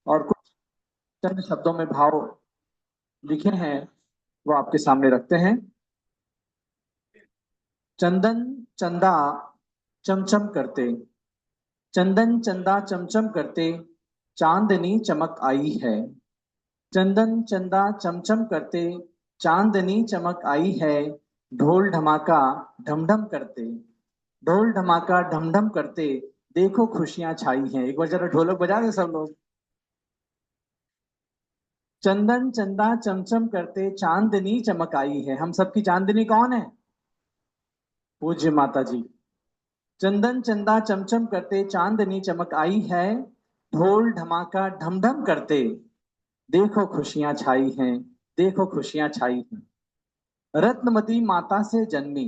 और कुछ चंद शब्दों में भाव लिखे हैं वो आपके सामने रखते हैं। चंदन चंदा चमचम करते, चंदन चंदा चमचम करते, चांदनी चमक आई है। चंदन चंदा चमचम करते, चांदनी चमक आई है। ढोल ढमाका ढमढम करते, ढोल ढमाका ढमढम करते, देखो खुशियां छाई हैं। एक बार जरा ढोलक बजा दे सब लोग। चंदन चंदा चमचम करते, चांदनी चमक आई है। हम सबकी चांदनी कौन है? पूज्य माता जी। चंदन चंदा चमचम करते, चांदनी चमक आई है। ढोल ढमाका ढमढम करते, देखो खुशियां छाई हैं, देखो खुशियां छाई हैं। रत्नमती माता से जन्मी,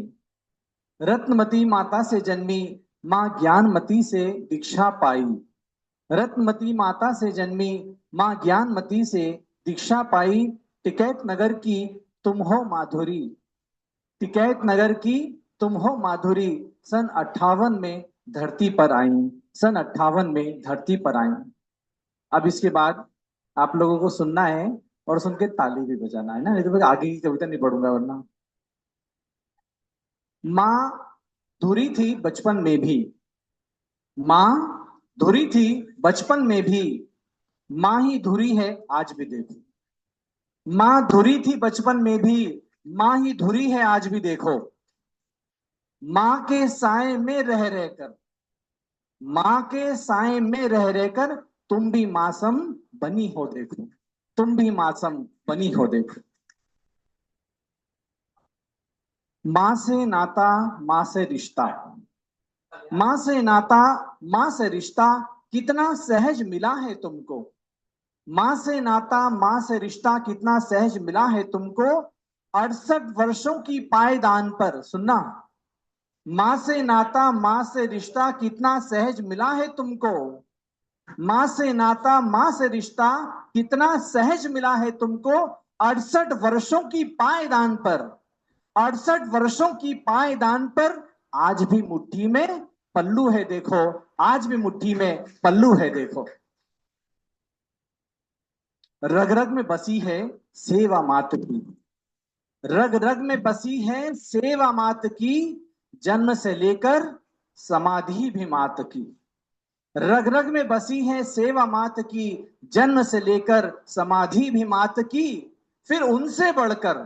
रत्नमती माता से जन्मी, माँ ज्ञानमती से दीक्षा पाई। रत्नमती माता से जन्मी, माँ ज्ञानमती से दीक्षा पाई। टिकैत नगर की तुम हो माधुरी, टिकैत नगर की तुम हो माधुरी। सन 58 में धरती पर आई, सन 58 में धरती पर आई। अब इसके बाद आप लोगों को सुनना है और सुन के ताली भी बजाना है ना, नहीं तो फिर आगे की कविता नहीं पढ़ूंगा वरना। माँ धुरी थी बचपन में भी, माँ धुरी थी बचपन में भी, माँ ही धुरी है आज भी देखो। माँ धुरी थी बचपन में भी, माँ ही धुरी है आज भी देखो। माँ के साए में रह रहकर, माँ के साए में रह रहकर, तुम भी मासम बनी हो देखो, तुम भी मासम बनी हो देखो। माँ से नाता, माँ से रिश्ता, माँ से नाता, माँ से रिश्ता, कितना सहज मिला है तुमको। माँ से नाता, माँ से रिश्ता, कितना सहज मिला है तुमको। 68 वर्षों की पायदान पर, सुनना, माँ से नाता, माँ से रिश्ता, कितना सहज मिला है तुमको। माँ से नाता, माँ से रिश्ता, कितना सहज मिला है तुमको। 68 वर्षों की पायदान पर, 68 वर्षों की पायदान पर, आज भी मुट्ठी में पल्लू है देखो, आज भी मुट्ठी में पल्लू है देखो। रग रग में बसी है सेवा मात की, रग रग में बसी है सेवा मात की, जन्म से लेकर समाधि भी मात की। रग रग में बसी है सेवा मात की, जन्म से लेकर समाधि भी मात की। फिर उनसे बढ़कर,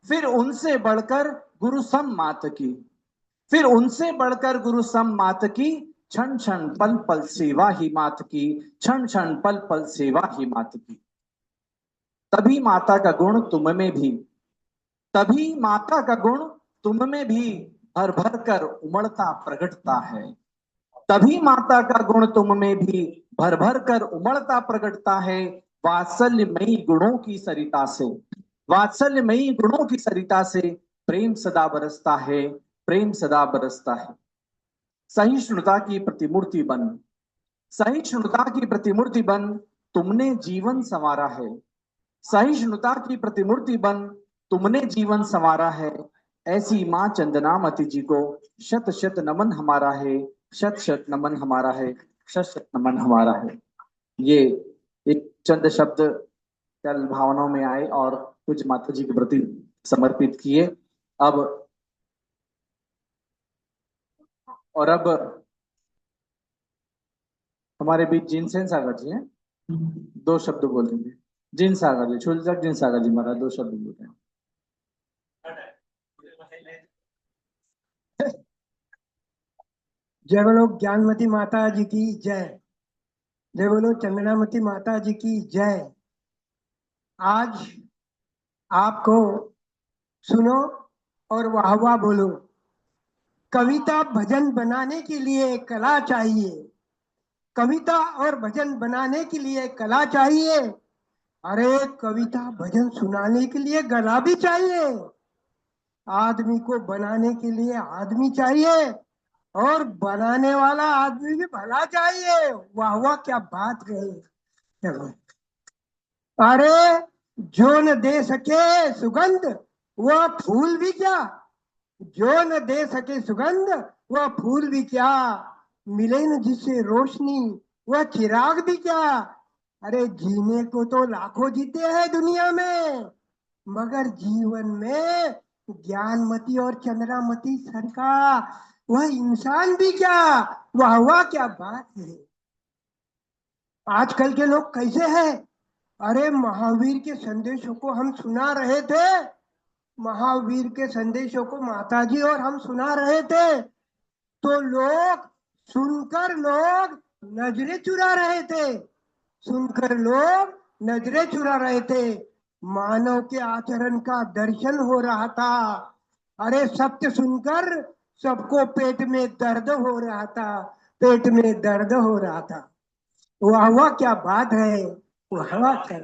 फिर उनसे बढ़कर गुरु सम मात की, फिर उनसे बढ़कर गुरु सम मात की। क्षण क्षण पल पल सेवा ही मात की, क्षण क्षण पल पल सेवा ही मात की। तभी माता का गुण तुम में भी, तभी माता का गुण तुम में भी भर भर कर उमड़ता प्रगटता है। तभी माता का गुण तुम में भी भर भर कर उमड़ता प्रगटता है। वात्सल्यमयी गुणों की सरिता से, वात्सल्यमयी गुणों की सरिता से, प्रेम सदा बरसता है, प्रेम सदा बरसता है। सहिष्णुता की प्रतिमूर्ति बन, सहिष्णुता की प्रतिमूर्ति बन, तुमने जीवन संवारा है। सहिष्णुता की प्रतिमूर्ति बन, तुमने जीवन संवारा है। ऐसी माँ चंदनामती जी को शत शत नमन हमारा है, शत शत नमन हमारा है, शत शत नमन हमारा है। ये एक चंद शब्द कल भावनाओं में आए और कुछ माता जी के प्रति समर्पित किए। अब और अब हमारे बीच जिनसेन सागर जी हैं, दो शब्द बोलेंगे। जिन सागर जी, छुल तक जिन सागर जी महाराज दो शब्द बोलते हैं। जय बोलो ज्ञानमती माता जी की जय, जय बोलो चंदनामती माता जी की जय। आज आपको सुनो और वाह वाह बोलो। कविता भजन बनाने के लिए कला चाहिए, कविता और भजन बनाने के लिए कला चाहिए। अरे कविता भजन सुनाने के लिए गला भी चाहिए। आदमी को बनाने के लिए आदमी चाहिए और बनाने वाला आदमी भी भला चाहिए। वाह वाह क्या बात कही। अरे जो न दे सके सुगंध वह फूल भी क्या, जो न दे सके सुगंध वह फूल भी क्या, मिले न जिससे रोशनी वह चिराग भी क्या। अरे जीने को तो लाखों जीते हैं दुनिया में, मगर जीवन में ज्ञानमती और चंद्रामती सर का वह इंसान भी क्या, वाह क्या बात है। आजकल के लोग कैसे हैं? अरे महावीर के संदेशों को हम सुना रहे थे, महावीर के संदेशों को माताजी और हम सुना रहे थे, तो लोग सुनकर लोग नजरें चुरा रहे थे, सुनकर लोग नजरें चुरा रहे थे। मानव के आचरण का दर्शन हो रहा था। अरे सत्य सुनकर सबको पेट में दर्द हो रहा था, पेट में दर्द हो रहा था। वाह वाह क्या बात है, वाह वाह क्या।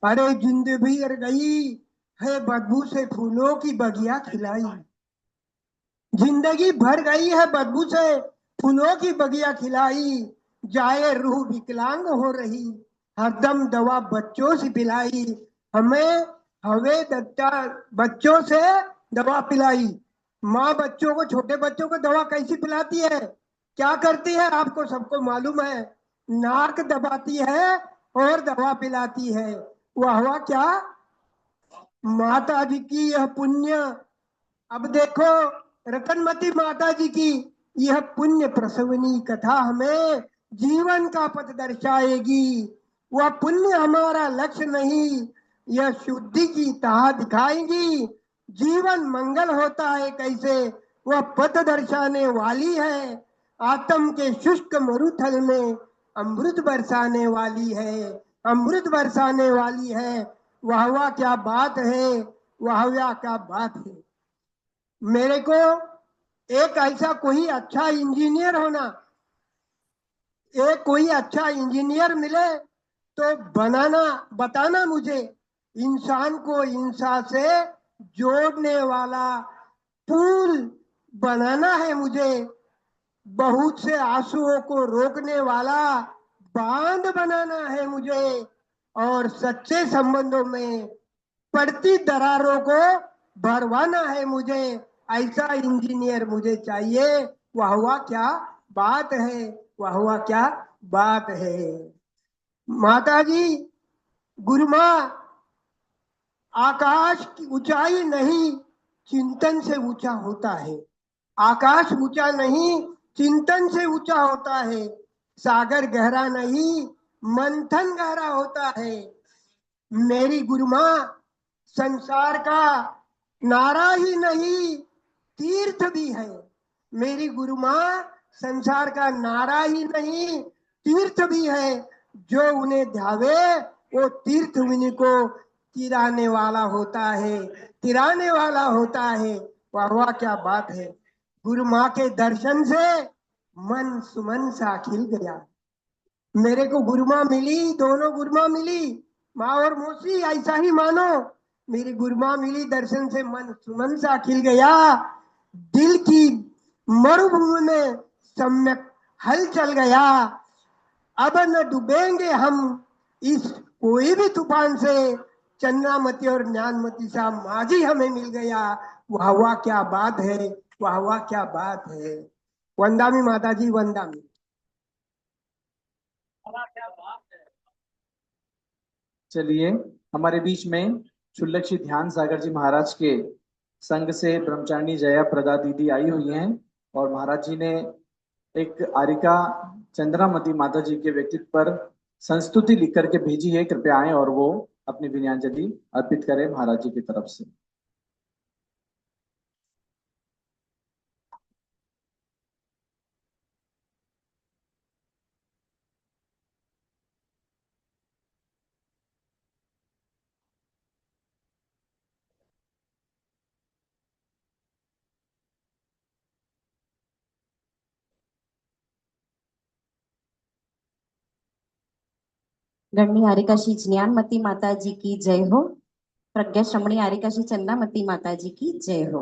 अरे जिंदगी गई है बदबू से फूलों की बगिया खिलाई, जिंदगी भर गई है बदबू से फूलों की बगिया खिलाई, जाए रूह विकलांग हो रही, हरदम दवा बच्चों से पिलाई, हमें हवे दत्ता बच्चों से दवा पिलाई। माँ बच्चों को, छोटे बच्चों को दवा कैसी पिलाती है, क्या करती है, आपको सबको मालूम है, नाक दबाती है और दवा पिलाती है। वाह वाह क्या, माता जी की यह पुण्य। अब देखो रतनमती माता जी की यह पुण्य प्रसवनी कथा हमें जीवन का पथ दर्शाएगी। वह पुण्य हमारा लक्ष्य नहीं, यह शुद्धि की ताह दिखाएगी। जीवन मंगल होता है कैसे, वह पथ दर्शाने वाली है। आत्म के शुष्क मरुथल में अमृत बरसाने वाली है, अमृत बरसाने वाली है। वाह वाह क्या बात है, वाह वाह क्या बात है। मेरे को एक ऐसा कोई अच्छा इंजीनियर होना, एक कोई अच्छा इंजीनियर मिले तो बनाना, बताना मुझे, इंसान को इंसान से जोड़ने वाला पुल बनाना है मुझे, बहुत से आंसुओं को रोकने वाला बांध बनाना है मुझे, और सच्चे संबंधों में पड़ती दरारों को भरवाना है मुझे। ऐसा इंजीनियर मुझे चाहिए। वाह वाह क्या बात है, वाह वाह क्या बात है। माता जी, गुरु माँ, आकाश की ऊंचाई नहीं चिंतन से ऊंचा होता है, आकाश ऊंचा नहीं चिंतन से ऊंचा होता है, सागर गहरा नहीं मंथन गहरा होता है। मेरी गुरु माँ संसार का नारा ही नहीं तीर्थ भी है, मेरी गुरु माँ संसार का नारा ही नहीं तीर्थ भी है। जो उन्हें ध्यावे वो तीर्थ मुनि को तिराने वाला होता है, तिराने वाला होता है। वाह वाह क्या बात है। गुरु माँ के दर्शन से मन सुमन सा खिल गया। मेरे को गुरु माँ मिली, दोनों गुरु माँ मिली, माँ और मौसी ऐसा ही मानो। मेरी गुरु माँ मिली, दर्शन से मन सुमन सा खिल गया। दिल की मरुभूमि में सम्यक हल चल गया। अब न डूबेंगे हम इस कोई भी तूफान से, चंद्रामती और ज्ञानमती सा माझी हमें मिल गया। वाह वाह क्या बात है, वाह वाह क्या बात है। वंदामी माता जी, वंदामी। चलिए, हमारे बीच में क्षुल्लक श्री ध्यान सागर जी महाराज के संघ से ब्रह्मचारिणी जया प्रदा दीदी आई हुई हैं, और महाराज जी ने एक आरिका चंद्रामती माता जी के व्यक्तित्व पर संस्तुति लिख करके भेजी है। कृपया आए और वो अपनी विनयांजलि अर्पित करें महाराज जी की तरफ से। गणनी आरिका श्री ज्ञानमती माता जी की जय हो। प्रज्ञा श्रमणी आरिका श्री चंद्रामती माता जी की जय हो।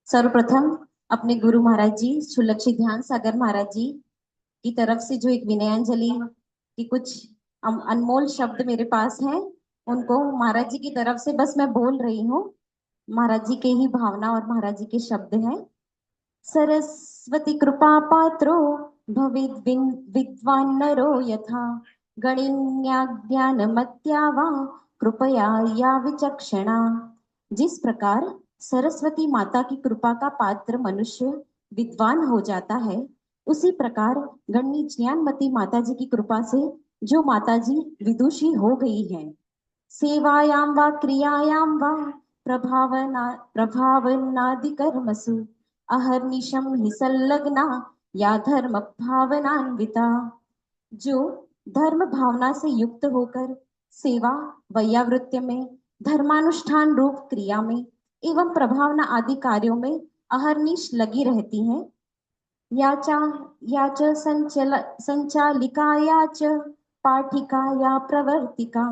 सर्वप्रथम अपने गुरु महाराज जी क्षुल्लक श्री ध्यान सागर महाराज जी की तरफ से जो एक विनयांजलि की कुछ अनमोल शब्द मेरे पास हैं, उनको महाराज जी की तरफ से बस मैं बोल रही हूँ। महाराज जी के ही भावना और महाराज जी के शब्द हैं। सरस्वती कृपा पात्रो भवेद विद्वान नरो यथा, गणिन्या ज्ञानमत्या वा कृपया या विचक्षणा। जिस प्रकार सरस्वती माता की कृपा का पात्र मनुष्य विद्वान हो जाता है, उसी प्रकार गणनी ज्ञानमती माता जी की कृपा से जो माता जी विदुषी हो गई है, सेवायां वा क्रियायां वा प्रभावनादि कर्मसु अहर्निशं हि संलग्ना या धर्म भावनान्विता। जो धर्म भावना से युक्त होकर सेवा वैयावृत्य में, धर्मानुष्ठान रूप क्रिया में एवं प्रभावना आदि कार्यों में अहर्निश लगी रहती हैं, याचा याच संचालिका च पाठिका या प्रवर्तिका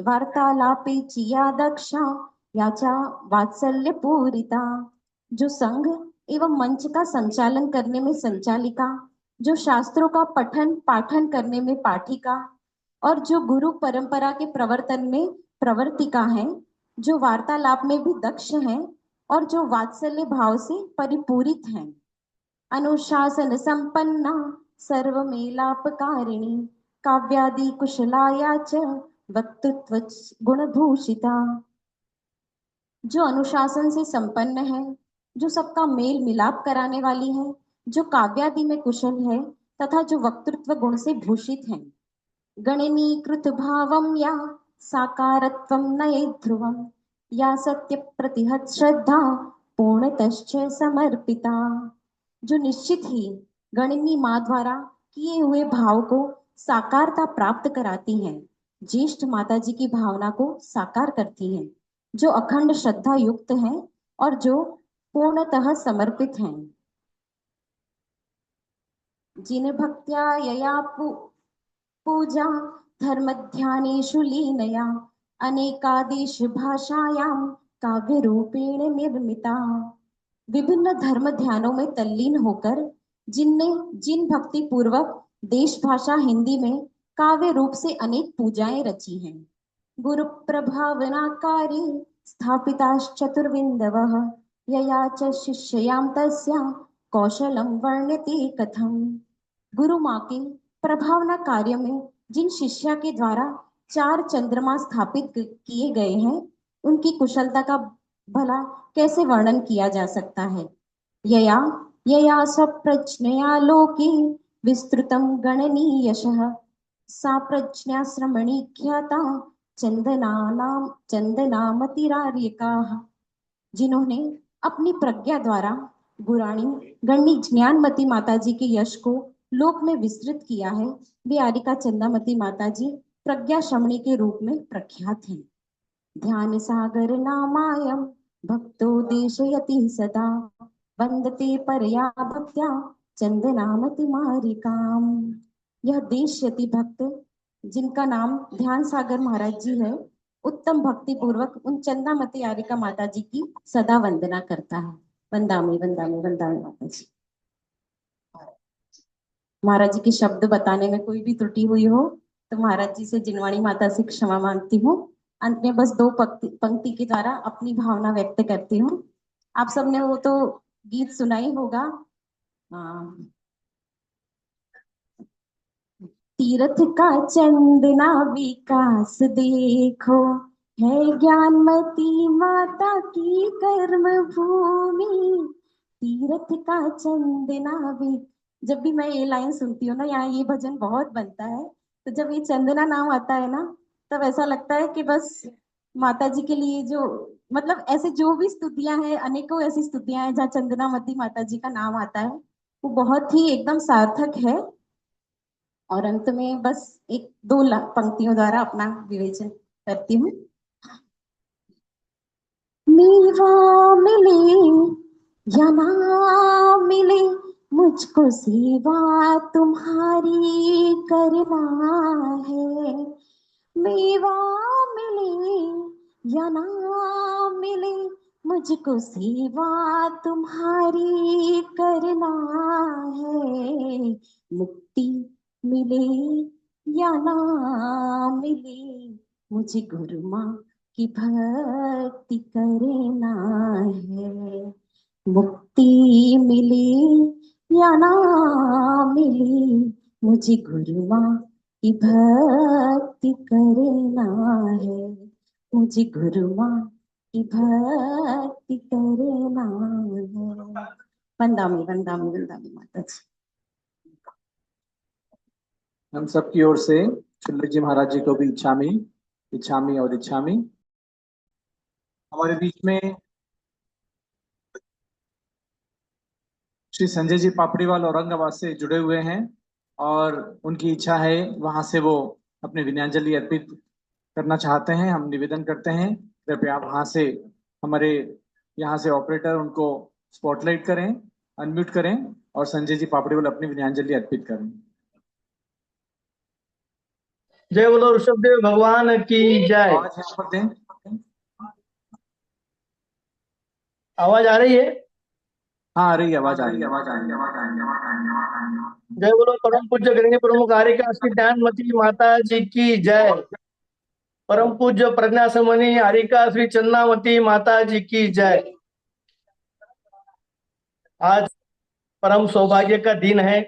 वार्तालापेची या दक्षा याचा वात्सल्य पूरिता। जो संघ एवं मंच का संचालन करने में संचालिका, जो शास्त्रों का पठन पाठन करने में पाठिका और जो गुरु परंपरा के प्रवर्तन में प्रवर्तिका है, जो वार्तालाप में भी दक्ष हैं और जो वात्सल्य भाव से परिपूरित हैं, अनुशासन संपन्ना सर्वमेलापकारिणी काव्यादि कुशलाया च वक्तृत्व गुणभूषिता। जो अनुशासन से संपन्न है, जो सबका मेल मिलाप कराने वाली है, जो काव्यादि में कुशल है तथा जो वक्तृत्व गुण से भूषित है। गणनीकृत भावं या साकारत्वं नयेत् ध्रुवं या सत्य प्रतिहत श्रद्धा पूर्णतश्च समर्पिता। जो निश्चित ही गणनी माँ द्वारा किए हुए भाव को साकारता प्राप्त कराती हैं, ज्येष्ठ माता जी की भावना को साकार करती हैं, जो अखंड श्रद्धा युक्त हैं और जो पूर्णतः समर्पित हैं। जिन भक्त्या यया पूजा धर्म ध्यानेषु लीनया अनेकादेश भाषायां काव्य रूपेण निर्मिता। विभिन्न धर्म ध्यानों में तल्लीन होकर जिन भक्ति पूर्वक देश भाषा हिंदी में काव्य रूप से अनेक पूजाएं रची हैं। गुरु प्रभावनाकारी स्थापिताश्चतुर्विन्दवः यया च शिष्यां तस्या कौशलं वर्ण्यते कथम। गुरु माँ के प्रभावना कार्य में जिन शिष्या के द्वारा 4 चंद्रमा स्थापित किए गए हैं, उनकी कुशलता का भला कैसे वर्णन किया जा सकता है। यया यया स्वप्रज्ञया लोके विस्तृतं गणनीयशः सा प्रज्ञा श्रमणी ख्याता चंदनामतिरार्यकाः। जिन्होंने अपनी प्रज्ञा द्वारा गुराणी गणनी ज्ञानमती माता जी के यश को लोक में विस्तृत किया है, वे आरिका चंदामती माता जी प्रज्ञा श्रमणी के रूप में प्रख्यात हैं। ध्यान सागर नामायम भक्तो देशयति सदा वंदते परया भक्त्या चंदनामति मारिकाम। यह देशयति भक्त जिनका नाम ध्यान सागर महाराज जी है, उत्तम भक्ति पूर्वक उन चंदामती आरिका माता जी की सदा वंदना करता है। वंदामी वंदामी वंदामी माता जी। महाराज जी के शब्द बताने में कोई भी त्रुटि हुई हो तो महाराज जी से जिनवाणी माता से क्षमा मांगती हूँ। अंत में बस 2 पंक्ति के द्वारा अपनी भावना व्यक्त करती हूँ। आप सबने वो तो गीत सुना ही होगा, तीर्थ का चंदना विकास देखो है ज्ञानमती माता की कर्म भूमि। तीर्थ का चंदना भी, जब भी मैं ये लाइन सुनती हूँ ना, यहाँ ये भजन बहुत बनता है, तो जब ये चंदना नाम आता है ना, तब ऐसा लगता है कि बस माता जी के लिए जो मतलब ऐसे जो भी स्तुतियां हैं, अनेकों ऐसी स्तुतियां हैं जहाँ चंदनामती माता जी का नाम आता है, वो बहुत ही एकदम सार्थक है। और अंत में बस 1-2 पंक्तियों द्वारा अपना विवेचन करती हूँ। मेवा मिले या ना मिले मुझको सेवा तुम्हारी करना है। मेवा मिले या ना मिले मुझको सेवा तुम्हारी करना है। मुक्ति मिले या ना मिले मुझे गुरु माँ की भक्ति करना है। मुक्ति मिले या ना मिले मुझे गुरु माँ की भक्ति करना है, मुझे गुरु माँ की भक्ति करना है। वंदामी वंदामी वंदामी माता जी। हम सबकी ओर से सुंदर जी महाराज जी को भी इच्छामी इच्छामी और इच्छामी। हमारे बीच में श्री संजय जी पापड़ीवाल औरंगाबाद से जुड़े हुए हैं और उनकी इच्छा है वहां से वो अपने विनयाजलि अर्पित करना चाहते हैं। हम निवेदन करते हैं कृपया आप वहां से हमारे यहाँ से ऑपरेटर उनको स्पॉटलाइट करें, अनम्यूट करें और संजय जी पापड़ीवाल अपनी विनयाजलि अर्पित करें। जय बोलो ऋषभदेव भगवान की जय। आवाज यहाँ पर दें। आवाज आ रही है? हाँ, आ रही है, आवाज आ रही है। जय बोलो परम पूज्य गणेश प्रमुख हरिका श्री ज्ञानमती माता जी की जय। परम पूज्य प्रज्ञासमनी हरिका श्री चन्नामती माता जी की जय। आज परम सौभाग्य का दिन है।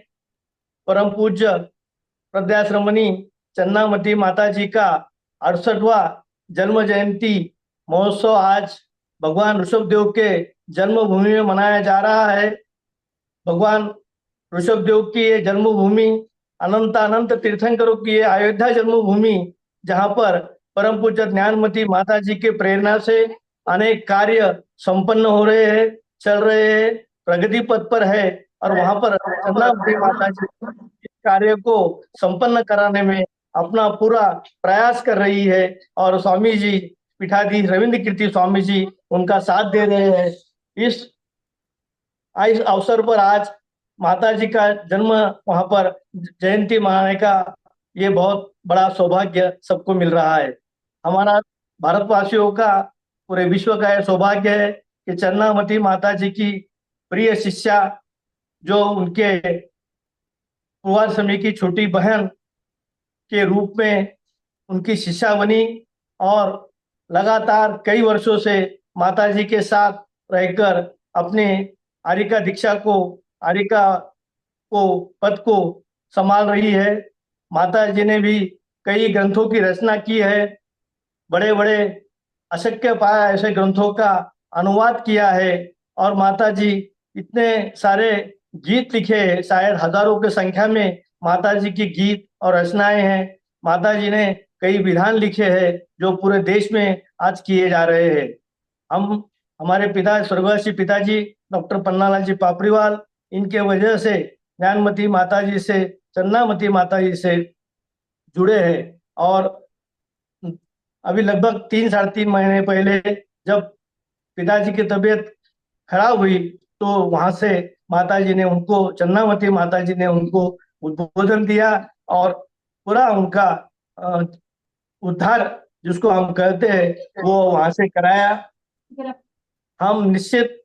परम पूज्य प्रज्ञाश्रमणी चन्नामती माता जी का 68वां जन्म जयंती महोत्सव आज भगवान ऋषभदेव के जन्मभूमि में मनाया जा रहा है। भगवान ऋषभदेव की ये जन्मभूमि अनंत तीर्थंकरों की ये अयोध्या जन्मभूमि, जहां पर परम पूज्य ज्ञानमती माता जी के प्रेरणा से अनेक कार्य संपन्न हो रहे हैं, चल रहे हैं, प्रगति पथ पर है। और वहां पर चन्नामती माता जी इस कार्य को संपन्न कराने में अपना पूरा प्रयास कर रही है और स्वामी जी पीठाधीश रविंद्र कीर्ति स्वामी जी उनका साथ दे रहे हैं। इस अवसर पर आज माता जी का जन्म वहां पर जयंती मनाने का ये बहुत बड़ा सौभाग्य सबको मिल रहा है। हमारा भारतवासियों का, पूरे विश्व का यह सौभाग्य है कि चन्नामती माता जी की प्रिय शिष्या, जो उनके कुंवर समय की छोटी बहन के रूप में उनकी शिष्या बनी और लगातार कई वर्षों से माता जी के साथ रहकर अपने आरिका दीक्षा को, आरिका को पद को संभाल रही है। माता जी ने भी कई ग्रंथों की रचना की है, बड़े बड़े अशक्य पाया ऐसे ग्रंथों का अनुवाद किया है और माता जी इतने सारे गीत लिखे हैं, शायद हजारों की संख्या में माता जी की गीत और रचनाएं हैं। माता जी ने कई विधान लिखे हैं जो पूरे देश में आज किए जा रहे हैं। हम, हमारे पिता स्वर्गवासी पिताजी डॉक्टर पन्नालाल जी पापड़ीवाल, इनके वजह से ज्ञानमती माता जी से, चन्नामती माता जी से जुड़े हैं। और अभी लगभग 3-3.5 महीने पहले जब पिताजी की तबीयत खराब हुई तो वहां से माता जी ने उनको, चन्नामती माता जी ने उनको उद्बोधन दिया और पूरा उनका उद्धार जिसको हम कहते हैं वो वहां से कराया। हम निश्चित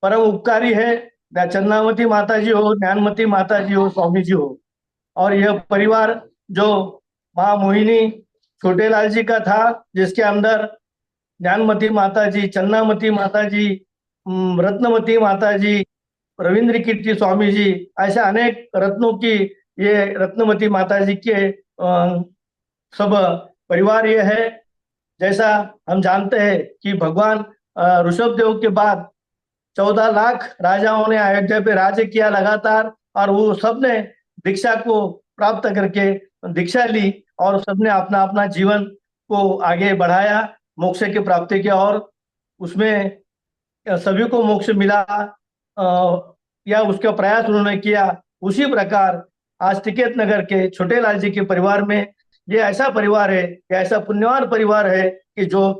परम उपकारी है, चन्नामती माता जी हो, ज्ञानमती माता जी हो, स्वामी जी हो। और यह परिवार जो माँ मोहिनी छोटेलाल जी का था, जिसके अंदर ज्ञानमती माता जी, चन्नामती माता जी, रत्नमती माता जी, रविंद्र कीर्ति स्वामी जी, ऐसे अनेक रत्नों की ये रत्नमती माता जी के सब परिवार ये है। जैसा हम जानते हैं कि भगवान ऋषभदेव के बाद 14 लाख राजाओं ने अयोध्या पे राज्य किया लगातार, और वो सबने दीक्षा को प्राप्त करके दीक्षा ली और सबने अपना अपना जीवन को आगे बढ़ाया मोक्ष की प्राप्ति की ओर। उसमें सभी को मोक्ष मिला या उसका प्रयास उन्होंने किया। उसी प्रकार आज टिकैत नगर के छोटेलाल जी के परिवार में ये ऐसा परिवार है, ऐसा पुण्यवान परिवार है कि जो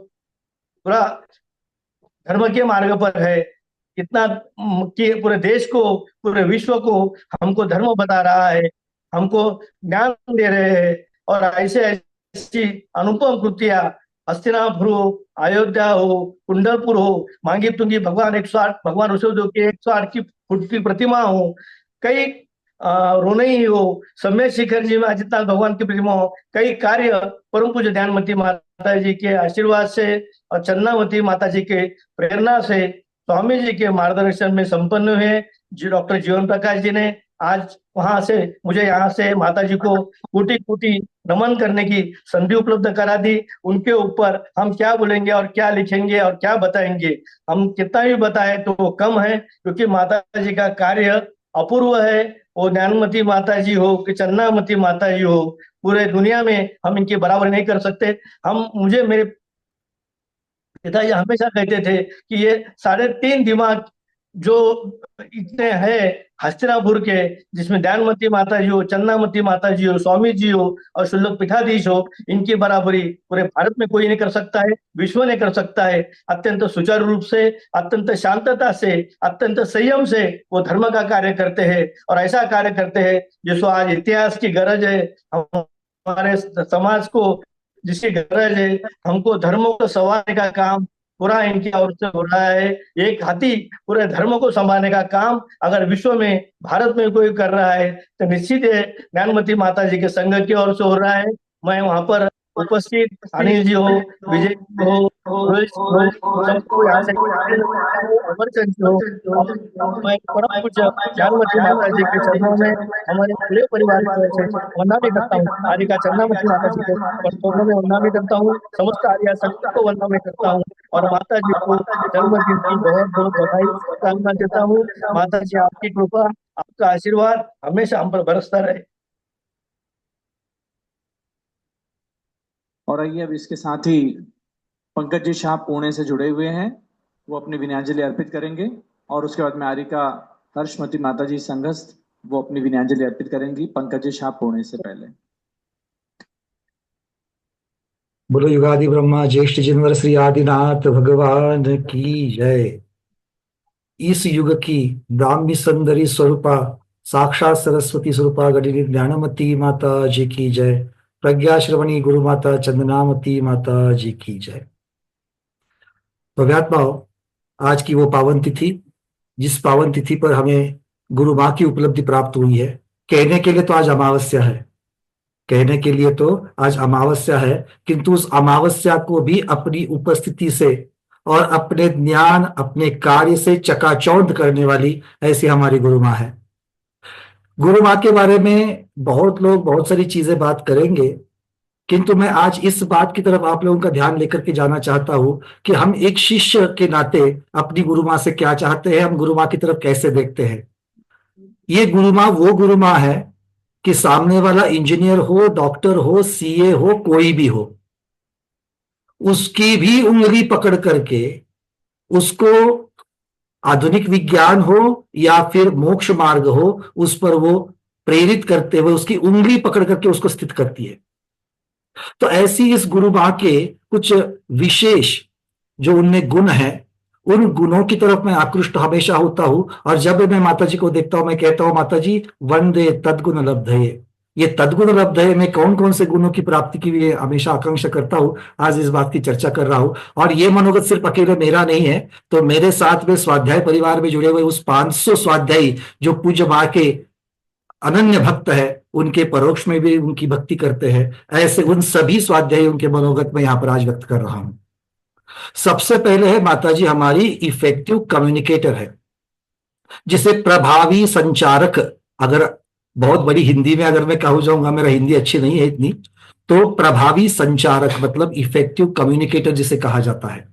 पूरा धर्म के मार्ग पर है। इतना कि पूरे देश को, पूरे विश्व को हमको धर्म बता रहा है, हमको ज्ञान दे रहे हैं। और ऐसे ऐसी अनुपम कृतियां हस्तिनापुर हो, अयोध्या हो, कुंडलपुर हो, मांगी तुंगी भगवान 108 भगवान ऋषभदेव की 108 फुट की प्रतिमा हो, कई रोनई हो, समय शिखर जी में अजितनाथ भगवान की प्रतिमा हो, कई कार्य परम पूज्य ज्ञानमती माता जी के आशीर्वाद से और चन्नामती माता जी के प्रेरणा से, स्वामी जी के मार्गदर्शन में संपन्न हुए। जी डॉक्टर जीवन प्रकाश जी ने आज वहां से मुझे यहाँ से माता जी को कोटि कोटि नमन करने की संधि उपलब्ध करा दी। उनके ऊपर हम क्या बोलेंगे और क्या लिखेंगे और क्या बताएंगे, हम कितना भी बताएं तो वो कम है, क्योंकि माता जी का कार्य अपूर्व है। वो ज्ञानमती माता जी हो कि चन्नामती माता जी हो, पूरे दुनिया में हम इनकी बराबरी नहीं कर सकते। मुझे मेरे पिताजी हमेशा कहते थे कि ये 3.5 दिमाग जो इतने हैं हस्तिनापुर के, जिसमें दयानमती माता जी हो, चन्नामती माता जी हो, स्वामी जी हो और शुल्लक पीठाधीश हो, इनकी बराबरी पूरे भारत में कोई नहीं कर सकता है, विश्व नहीं कर सकता है। अत्यंत सुचारू रूप से, अत्यंत शांतता से, अत्यंत संयम से वो धर्म का कार्य करते हैं, और ऐसा कार्य करते हैं जिसको आज इतिहास की गरज है। हमारे समाज को जिसकी गरज है, हमको धर्मों को संवारने का काम पूरा इनकी ओर से हो रहा है। एक हाथी पूरे धर्म को संभालने का काम अगर विश्व में, भारत में कोई कर रहा है तो निश्चित है ज्ञानमती माता जी के संघ की ओर से हो रहा है। मैं वहां पर उपस्थित अनिल जी हो, विजय जी हो, रोहित जी हो, सबको यहाँ से अमरचंद जी हो, मैं परम पूज्य ज्ञानमती माता जी के चरणों में हमारे पूरे परिवार की ओर से वंदना करता हूँ। आदि का चन्नामती माता जी को चरणों में वंदना करता हूँ, समस्त आर्य संगत को वंदना करता हूँ, और माता जी को जन्मदिन की बहुत बहुत बधाई शुभकामना देता हूँ। माता जी आपकी कृपा, आपका आशीर्वाद हमेशा हम पर बरसता रहे। और आइए अब इसके साथ ही पंकज जी शाह पुणे से जुड़े हुए हैं, वो अपनी विनयाजलि अर्पित करेंगे, और उसके बाद में आरिका हर्षमती माता जी संघस्थ वो अपनी विनयाजलि अर्पित करेंगी पंकज जी शाह पुणे से पहले। बोलो युगादि ब्रह्मा ज्येष्ठ जिनवर श्री आदिनाथ भगवान की जय। इस युग की ब्राह्मी सुंदरी स्वरूपा साक्षात सरस्वती स्वरूपा गणिनी ज्ञानमती माता जी की जय। प्रज्ञा श्रवणी गुरु माता चंदनामती माता जी की जय। भव्यात्माओं, आज की वो पावन तिथि, जिस पावन तिथि पर हमें गुरु माँ की उपलब्धि प्राप्त हुई है, कहने के लिए तो आज अमावस्या है, कहने के लिए तो आज अमावस्या है, किंतु उस अमावस्या को भी अपनी उपस्थिति से और अपने ज्ञान, अपने कार्य से चकाचौंध करने वाली ऐसी हमारी गुरु माँ है। गुरु माँ के बारे में बहुत लोग बहुत सारी चीजें बात करेंगे, किंतु मैं आज इस बात की तरफ आप लोगों का ध्यान लेकर के जाना चाहता हूं कि हम एक शिष्य के नाते अपनी गुरु माँ से क्या चाहते हैं, हम गुरु माँ की तरफ कैसे देखते हैं। ये गुरु माँ वो गुरु माँ है कि सामने वाला इंजीनियर हो, डॉक्टर हो, सीए हो, कोई भी हो, उसकी भी उंगली पकड़ करके उसको आधुनिक विज्ञान हो या फिर मोक्ष मार्ग हो, उस पर वो प्रेरित करते हुए उसकी उंगली पकड़ करके उसको स्थित करती है। तो ऐसी इस गुरु माँ के कुछ विशेष जो उनमें गुण है, उन गुणों की तरफ मैं आकृष्ट हमेशा होता हूं, और जब मैं माता जी को देखता हूं मैं कहता हूं माता जी वंदे तद्गुण लब्धये। ये तद्गुण लब्धये में कौन कौन से गुणों की प्राप्ति की भी हमेशा आकांक्षा करता हूं, आज इस बात की चर्चा कर रहा हूं। और ये मनोगत सिर्फ अकेले मेरा नहीं है, तो मेरे साथ में स्वाध्याय परिवार में जुड़े हुए उस 500 स्वाध्यायी जो पूज्य माँ के अनन्य भक्त है, उनके परोक्ष में भी उनकी भक्ति करते हैं, ऐसे उन सभी स्वाध्यायी उनके मनोगत में यहां पर आज व्यक्त कर रहा हूं। सबसे पहले है माता जी हमारी इफेक्टिव कम्युनिकेटर है, जिसे प्रभावी संचारक, अगर बहुत बड़ी हिंदी में अगर मैं कहूं जाऊंगा, मेरा हिंदी अच्छी नहीं है इतनी, तो प्रभावी संचारक मतलब इफेक्टिव कम्युनिकेटर जिसे कहा जाता है।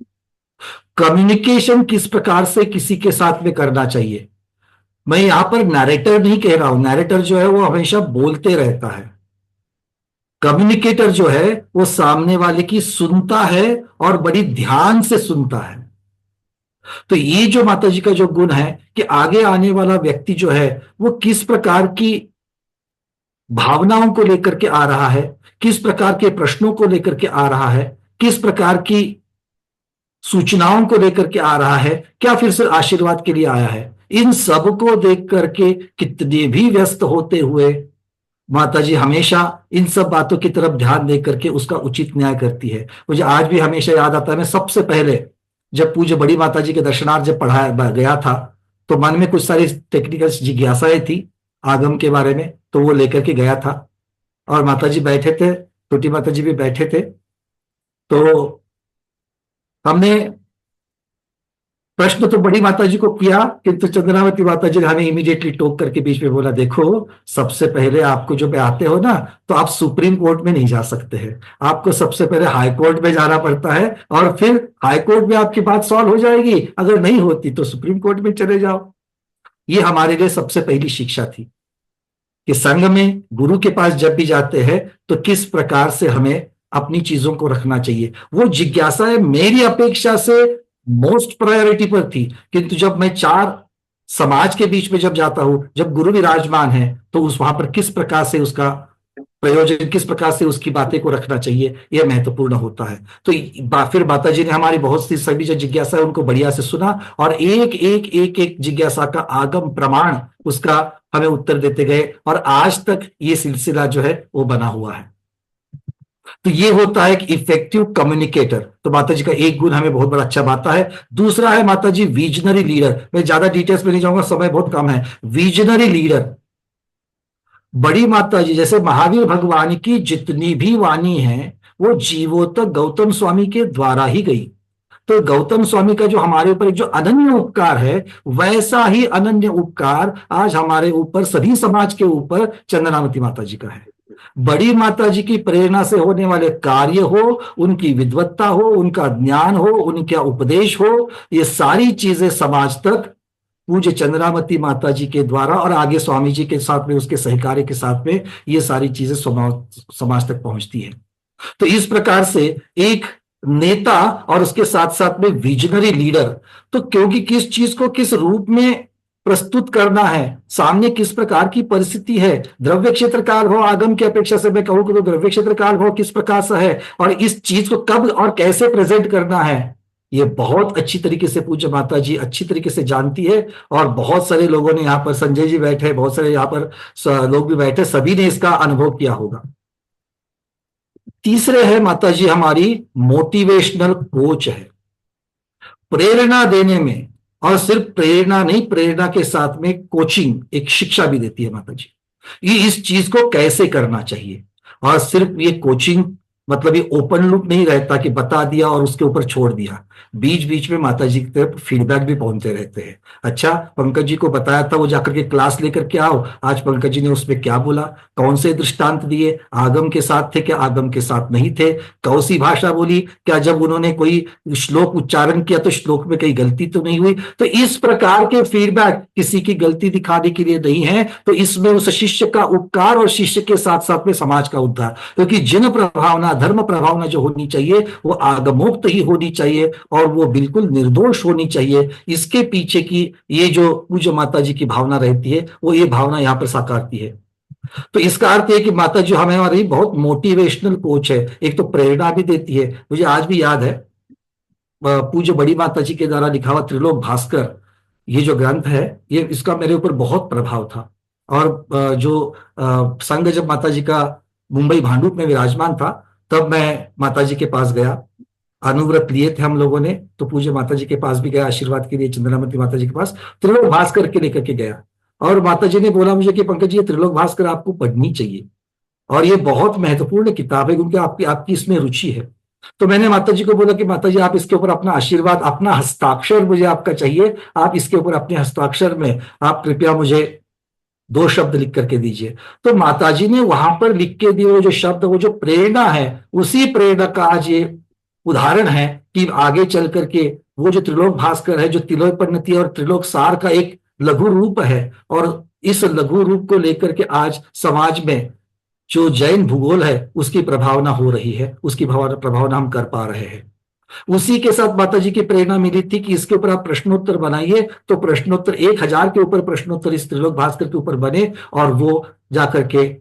कम्युनिकेशन किस प्रकार से किसी के साथ में करना चाहिए, मैं यहां पर नैरेटर नहीं कह रहा हूं, नैरेटर जो है वो हमेशा बोलते रहता है, कम्युनिकेटर जो है वो सामने वाले की सुनता है और बड़ी ध्यान से सुनता है। तो ये जो माता जी का जो गुण है कि आगे आने वाला व्यक्ति जो है वो किस प्रकार की भावनाओं को लेकर के आ रहा है, किस प्रकार के प्रश्नों को लेकर के आ रहा है, किस प्रकार की सूचनाओं को लेकर के आ रहा है, क्या फिर से आशीर्वाद के लिए आया है, इन सब को देख करके कितने भी व्यस्त होते हुए माता जी हमेशा इन सब बातों की तरफ ध्यान दे करके उसका उचित न्याय करती है। मुझे आज भी हमेशा याद आता है, मैं सबसे पहले जब पूज्य बड़ी माता जी के दर्शनार्थ जब पढ़ाया गया था तो मन में कुछ सारी टेक्निकल जिज्ञासाएं थी आगम के बारे में, तो वो लेकर के गया था और माता जी बैठे थे, छोटी माता जी भी बैठे थे, तो हमने प्रश्न तो बड़ी माता जी को किया, किंतु चंद्रावती माता जी ने हमें इमीडिएटली टोक करके बीच में बोला, देखो सबसे पहले आपको जब आते हो ना तो आप सुप्रीम कोर्ट में नहीं जा सकते हैं, आपको सबसे पहले हाई कोर्ट में जाना पड़ता है, और फिर हाई कोर्ट में आपकी बात सॉल्व हो जाएगी, अगर नहीं होती तो सुप्रीम कोर्ट में चले जाओ। ये हमारे लिए सबसे पहली शिक्षा थी कि संघ में गुरु के पास जब भी जाते हैं तो किस प्रकार से हमें अपनी चीजों को रखना चाहिए। वो जिज्ञासाएं मेरी अपेक्षा से मोस्ट प्रायोरिटी पर थी, किंतु जब मैं चार समाज के बीच में जब जाता हूं, जब गुरु विराजमान है, तो उस वहां पर किस प्रकार से उसका प्रयोजन, किस प्रकार से उसकी बातें को रखना चाहिए, यह महत्वपूर्ण होता है। तो फिर माता जी ने हमारी बहुत सी सभी जो जिज्ञासा है उनको बढ़िया से सुना, और एक एक एक एक जिज्ञासा का आगम प्रमाण उसका हमें उत्तर देते गए, और आज तक ये सिलसिला जो है वो बना हुआ है। तो ये होता है कि इफेक्टिव कम्युनिकेटर। तो माता जी का एक गुण हमें बहुत बड़ा अच्छा बाता है। दूसरा है माता जी विजनरी लीडर। मैं ज्यादा डिटेल्स में नहीं जाऊंगा, समय बहुत कम है। विजनरी लीडर, बड़ी माता जी जैसे महावीर भगवान की जितनी भी वाणी है वो जीवों तक गौतम स्वामी के द्वारा ही गई। तो गौतम स्वामी का जो हमारे ऊपर एक जो अनन्य उपकार है, वैसा ही अनन्य उपकार आज हमारे ऊपर, सभी समाज के ऊपर चंद्रावती माता जी का है। बड़ी माता जी की प्रेरणा से होने वाले कार्य हो, उनकी विद्वत्ता हो, उनका ज्ञान हो, उनका उपदेश हो, ये सारी चीजें समाज तक पूज्य चंद्रावती माता जी के द्वारा और आगे स्वामी जी के साथ में, उसके सहकार्य के साथ में, ये सारी चीजें समाज तक पहुंचती है। तो इस प्रकार से एक नेता और उसके साथ साथ में विजनरी लीडर, तो क्योंकि किस चीज को किस रूप में प्रस्तुत करना है, सामने किस प्रकार की परिस्थिति है, द्रव्य क्षेत्र काल भाव आगम की अपेक्षा से मैं कहूं कि तो द्रव्य क्षेत्र काल भाव किस प्रकार से है, और इस चीज को कब और कैसे प्रेजेंट करना है, ये बहुत अच्छी तरीके से पूज्य माता जी अच्छी तरीके से जानती है। और बहुत सारे लोगों ने यहाँ पर, संजय जी बैठे, बहुत सारे यहाँ पर लोग भी बैठे, सभी ने इसका अनुभव किया होगा। तीसरे है माता जी हमारी मोटिवेशनल कोच है, प्रेरणा देने में, और सिर्फ प्रेरणा नहीं, प्रेरणा के साथ में कोचिंग, एक शिक्षा भी देती है माता जी, ये इस चीज को कैसे करना चाहिए। और सिर्फ ये कोचिंग मतलब ये ओपन लूप नहीं रहता कि बता दिया और उसके ऊपर छोड़ दिया, बीच बीच में माता जी की तरफ फीडबैक भी पहुंचते रहते हैं। अच्छा, पंकज जी को बताया था वो जाकर के क्लास लेकर के आओ, आज पंकज जी ने उसमें क्या बोला, कौन से दृष्टांत दिए, आगम के साथ थे क्या आगम के साथ नहीं थे, कौन सी भाषा बोली, क्या जब उन्होंने कोई श्लोक उच्चारण किया तो श्लोक में कहीं गलती तो नहीं हुई। तो इस प्रकार के फीडबैक किसी की गलती दिखाने के लिए नहीं है, तो इसमें उस शिष्य का उपकार और शिष्य के साथ साथ में समाज का उद्धार, क्योंकि जिन प्रभावना, धर्म प्रभावना जो होनी चाहिए वो आगमोक्त ही होनी चाहिए और वो बिल्कुल निर्दोष होनी चाहिए। इसके पीछे की ये जो पूज्य माता जी की भावना रहती है, वो ये भावना यहां पर साकारती है। तो इसका अर्थ है कि माता जी हमें हमारी बहुत मोटिवेशनल कोच है। एक तो प्रेरणा भी देती है। मुझे आज भी याद है पूज्य बड़ी माता जी के द्वारा लिखा हुआ त्रिलोक भास्कर, ये जो ग्रंथ है, ये इसका मेरे ऊपर बहुत प्रभाव था। और जो संघ जब माता जी का मुंबई भांडुप में विराजमान था, तब मैं माता जी के पास गया, अनुव्रत लिए थे हम लोगों ने, तो पूज्य माता जी के पास भी गया आशीर्वाद के लिए, चंद्रावती माता जी के पास त्रिलोक भास्कर के लेकर के गया। और माता जी ने बोला मुझे कि पंकज जी ये त्रिलोक भास्कर आपको पढ़नी चाहिए और ये बहुत महत्वपूर्ण किताब है क्योंकि आपकी इसमें रुचि है। तो मैंने माता जी को बोला कि माता जी आप इसके ऊपर अपना आशीर्वाद, अपना हस्ताक्षर मुझे आपका चाहिए, आप इसके ऊपर अपने हस्ताक्षर में आप कृपया मुझे 2 शब्द लिख करके दीजिए। तो माताजी ने वहां पर लिख के दिए वो जो शब्द, वो जो प्रेरणा है, उसी प्रेरणा का आज ये उदाहरण है कि आगे चल करके वो जो त्रिलोक भास्कर है, जो त्रिलोक परिणति और त्रिलोक सार का एक लघु रूप है, और इस लघु रूप को लेकर के आज समाज में जो जैन भूगोल है उसकी प्रभावना हो रही है, उसकी प्रभावना हम कर पा रहे हैं। उसी के साथ माता जी की प्रेरणा मिली थी कि इसके ऊपर आप प्रश्नोत्तर बनाइए, तो प्रश्नोत्तर 1000 के ऊपर प्रश्नोत्तर इस त्रिलोक भास्कर के ऊपर बने और वो जाकर के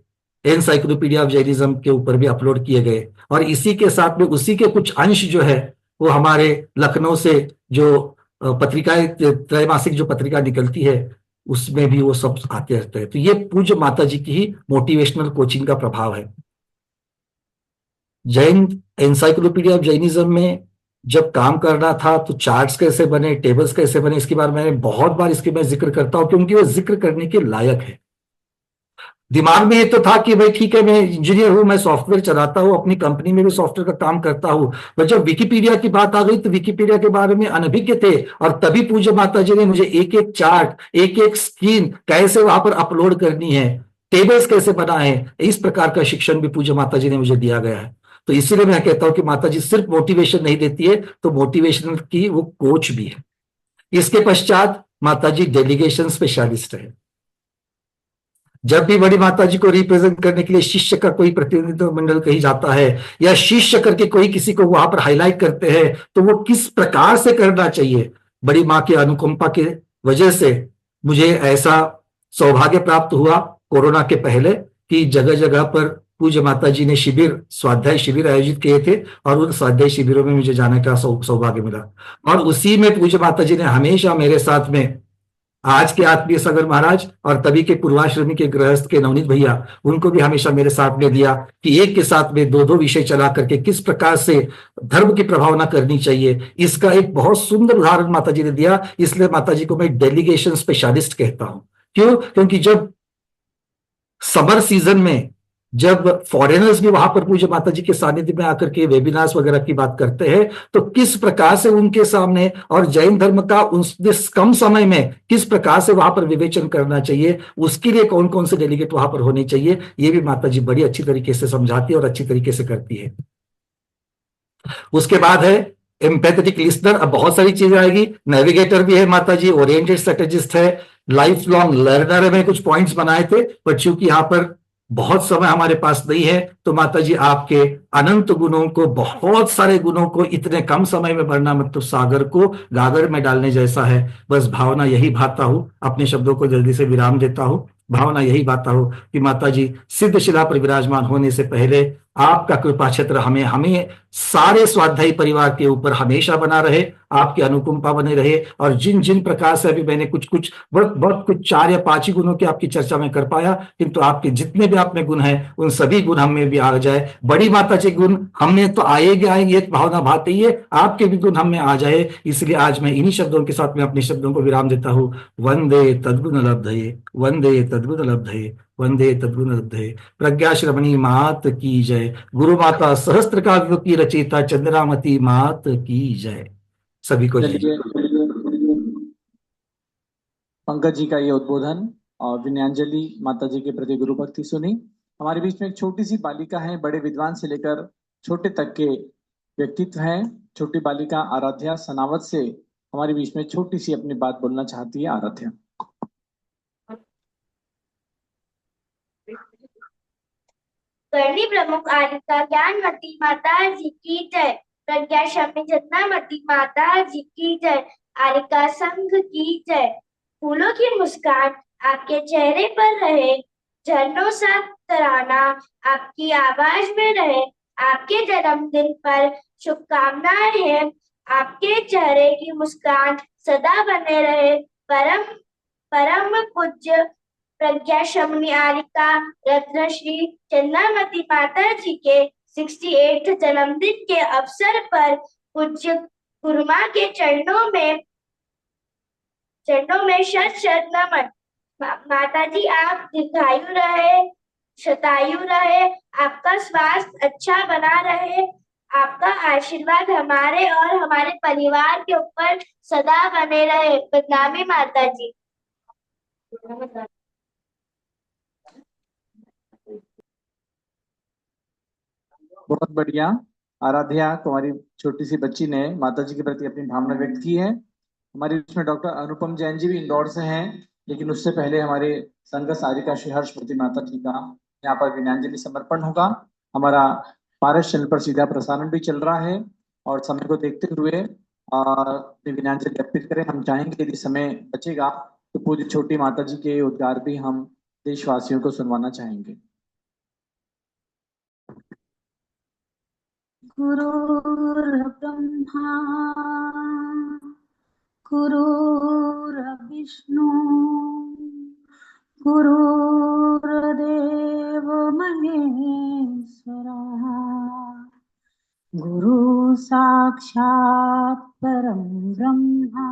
एनसाइक्लोपीडिया ऑफ जैनिज्म के ऊपर भी अपलोड किए गए। और इसी के साथ में उसी के कुछ अंश जो है वो हमारे लखनऊ से जो पत्रिकाएं, त्रैमासिक जो पत्रिका निकलती है, उसमें भी वो सब आते रहते हैं। तो ये पूज्य माता जी की ही मोटिवेशनल कोचिंग का प्रभाव है। जैन एनसाइक्लोपीडिया ऑफ जैनिज्म में जब काम करना था तो चार्ट्स कैसे बने, टेबल्स कैसे बने, इसके बारे में मैंने बहुत बार इसके मैं जिक्र करता हूं क्योंकि वो जिक्र करने के लायक है। दिमाग में ये तो था कि भाई ठीक है, मैं इंजीनियर हूं, मैं सॉफ्टवेयर चलाता हूं, अपनी कंपनी में भी सॉफ्टवेयर का काम करता हूं। पर जब विकिपीडिया की बात आ गई तो विकिपीडिया के बारे में अनभिज्ञ थे, और तभी पूज्य माता जी ने मुझे एक एक चार्ट, एक एक स्क्रीन कैसे वहां पर अपलोड करनी है, टेबल्स कैसे बनाए, इस प्रकार का शिक्षण भी पूज्य माता जी ने मुझे दिया गया है। तो इसीलिए मैं कहता हूं कि माता जी सिर्फ मोटिवेशन नहीं देती है, तो मोटिवेशन की वो कोच भी है। इसके पश्चात माता जी डेलीगेशन स्पेशलिस्ट है। जब भी बड़ी माता जी को रिप्रेजेंट करने के लिए शिष्य का कोई प्रतिनिधित्व मंडल कहीं जाता है, या शिष्य करके कोई किसी को वहां पर हाईलाइट करते हैं, तो वो किस प्रकार से करना चाहिए, बड़ी माँ की अनुकंपा के वजह से मुझे ऐसा सौभाग्य प्राप्त हुआ कोरोना के पहले कि जगह जगह पर पूज्य माता जी ने शिविर, स्वाध्याय शिविर आयोजित किए थे, और उन स्वाध्याय शिविरों में मुझे जाने का सौभाग्य मिला। और उसी में पूज्य माता जी ने हमेशा मेरे साथ में आज के आत्मीय सागर महाराज और तभी के पूर्वाश्रमी के गृहस्थ के नवनीत भैया, उनको भी हमेशा मेरे साथ में दिया कि एक के साथ में दो दो विषय चला करके किस प्रकार से धर्म की प्रभावना करनी चाहिए, इसका एक बहुत सुंदर उदाहरण माता जी ने दिया। इसलिए माता जी को मैं डेलीगेशन स्पेशलिस्ट कहता हूं। क्यों? क्योंकि जब समर सीजन में जब फॉरेनर्स भी वहां पर पूज्य माता जी के सानिध्य में आकर के वेबिनार्स वगैरह की बात करते हैं, तो किस प्रकार से उनके सामने और जैन धर्म का उस कम समय में किस प्रकार से वहां पर विवेचन करना चाहिए, उसके लिए कौन कौन से डेलीगेट वहां पर होने चाहिए, ये भी माता जी बड़ी अच्छी तरीके से समझाती है और अच्छी तरीके से करती है। उसके बाद है एम्पैथेटिक लिसनर। अब बहुत सारी चीजें आएगी। नेविगेटर भी है माता जी, ओरिएंटेड स्ट्रेटेजिस्ट है, लाइफ लॉन्ग लर्नर है। मैं कुछ पॉइंट्स बनाए थे, पर चूंकि यहां पर बहुत समय हमारे पास नहीं है, तो माता जी आपके अनंत गुणों को, बहुत सारे गुणों को इतने कम समय में भरना मतलब सागर को गागर में डालने जैसा है। बस भावना यही भाता हूं, अपने शब्दों को जल्दी से विराम देता हूं। भावना यही बाता हो कि माता जी सिद्ध शिला पर विराजमान होने से पहले आपका कृपा क्षेत्र हमें हमें सारे स्वाध्यायी परिवार के ऊपर हमेशा बना रहे, आपकी अनुकंपा बने रहे। और जिन जिन प्रकार से अभी मैंने कुछ कुछ बहुत बहुत कुछ 4 या 5 ही गुणों की आपकी चर्चा में कर पाया, किंतु आपके जितने भी आप में गुण हैं, उन सभी गुण हम में भी आ जाए। बड़ी माता जी गुण हम में तो आएंगे आएंगे, एक भावना भाती है, आपके भी गुण हम में आ जाए। इसलिए आज मैं इन्हीं शब्दों के साथ में अपने शब्दों को विराम देता हूँ। वंदे तद्गुण लब्धये, वंदे तद्गुण लब्धये, वंदे तद्गुण लब्धये। प्रज्ञा श्रवणी मात की जय। गुरु माता सहस्त्र काव्यों की रचयिता चंद्रामती मात की जय। सभी को जय। चलिए, पंकज जी का ये उद्बोधन और विनयांजलि माता जी के प्रति गुरु भक्ति सुनी। हमारे बीच में एक छोटी सी बालिका है, बड़े विद्वान से लेकर छोटे तक के व्यक्तित्व हैं। छोटी बालिका आराध्या सनावत से हमारे बीच में छोटी सी अपनी बात बोलना चाहती है। आराध्या। करणी प्रमुख आरिका ज्ञानमती माता जी की जय। प्रज्ञा शमी जन्नामती माता जी की जय। आरिका संघ की जय। फूलों की मुस्कान आपके चेहरे पर रहे, झरनों सा तराना आपकी आवाज में रहे। आपके जन्मदिन पर शुभकामनाएं हैं, आपके चेहरे की मुस्कान सदा बने रहे। परम परम पूज्य प्रज्ञा शमनी आरिका रत्न श्री चंद्रामती माता जी के 68 जन्मदिन के अवसर पर पूज्य गुरुमा के चरणों में शत शत नमन। माता जी आप दीर्घायु रहे, शतायु रहे, आपका स्वास्थ्य अच्छा बना रहे। आपका आशीर्वाद हमारे और हमारे परिवार के ऊपर सदा बने रहे। बदनामी माता जी। बहुत बढ़िया। आराध्या, तुम्हारी छोटी सी बच्ची ने माता जी के प्रति अपनी भावना व्यक्त की है। हमारे बीच में डॉक्टर अनुपम जैन जी भी इंदौर से हैं, लेकिन उससे पहले हमारे संघ सारिका श्री हर्षवती माता जी का यहाँ पर विनयांजलि समर्पण होगा। हमारा पारस चैनल पर सीधा प्रसारण भी चल रहा है, और समय को देखते हुए विनयांजलि अर्पित करें। हम चाहेंगे यदि समय बचेगा तो पूरी छोटी माता जी के उद्गार भी हम देशवासियों को सुनवाना चाहेंगे। गुरुर्ब्रह्मा गुरुर्विष्णु गुरुर्देव महेश्वरा गुरु साक्षात् परम ब्रह्मा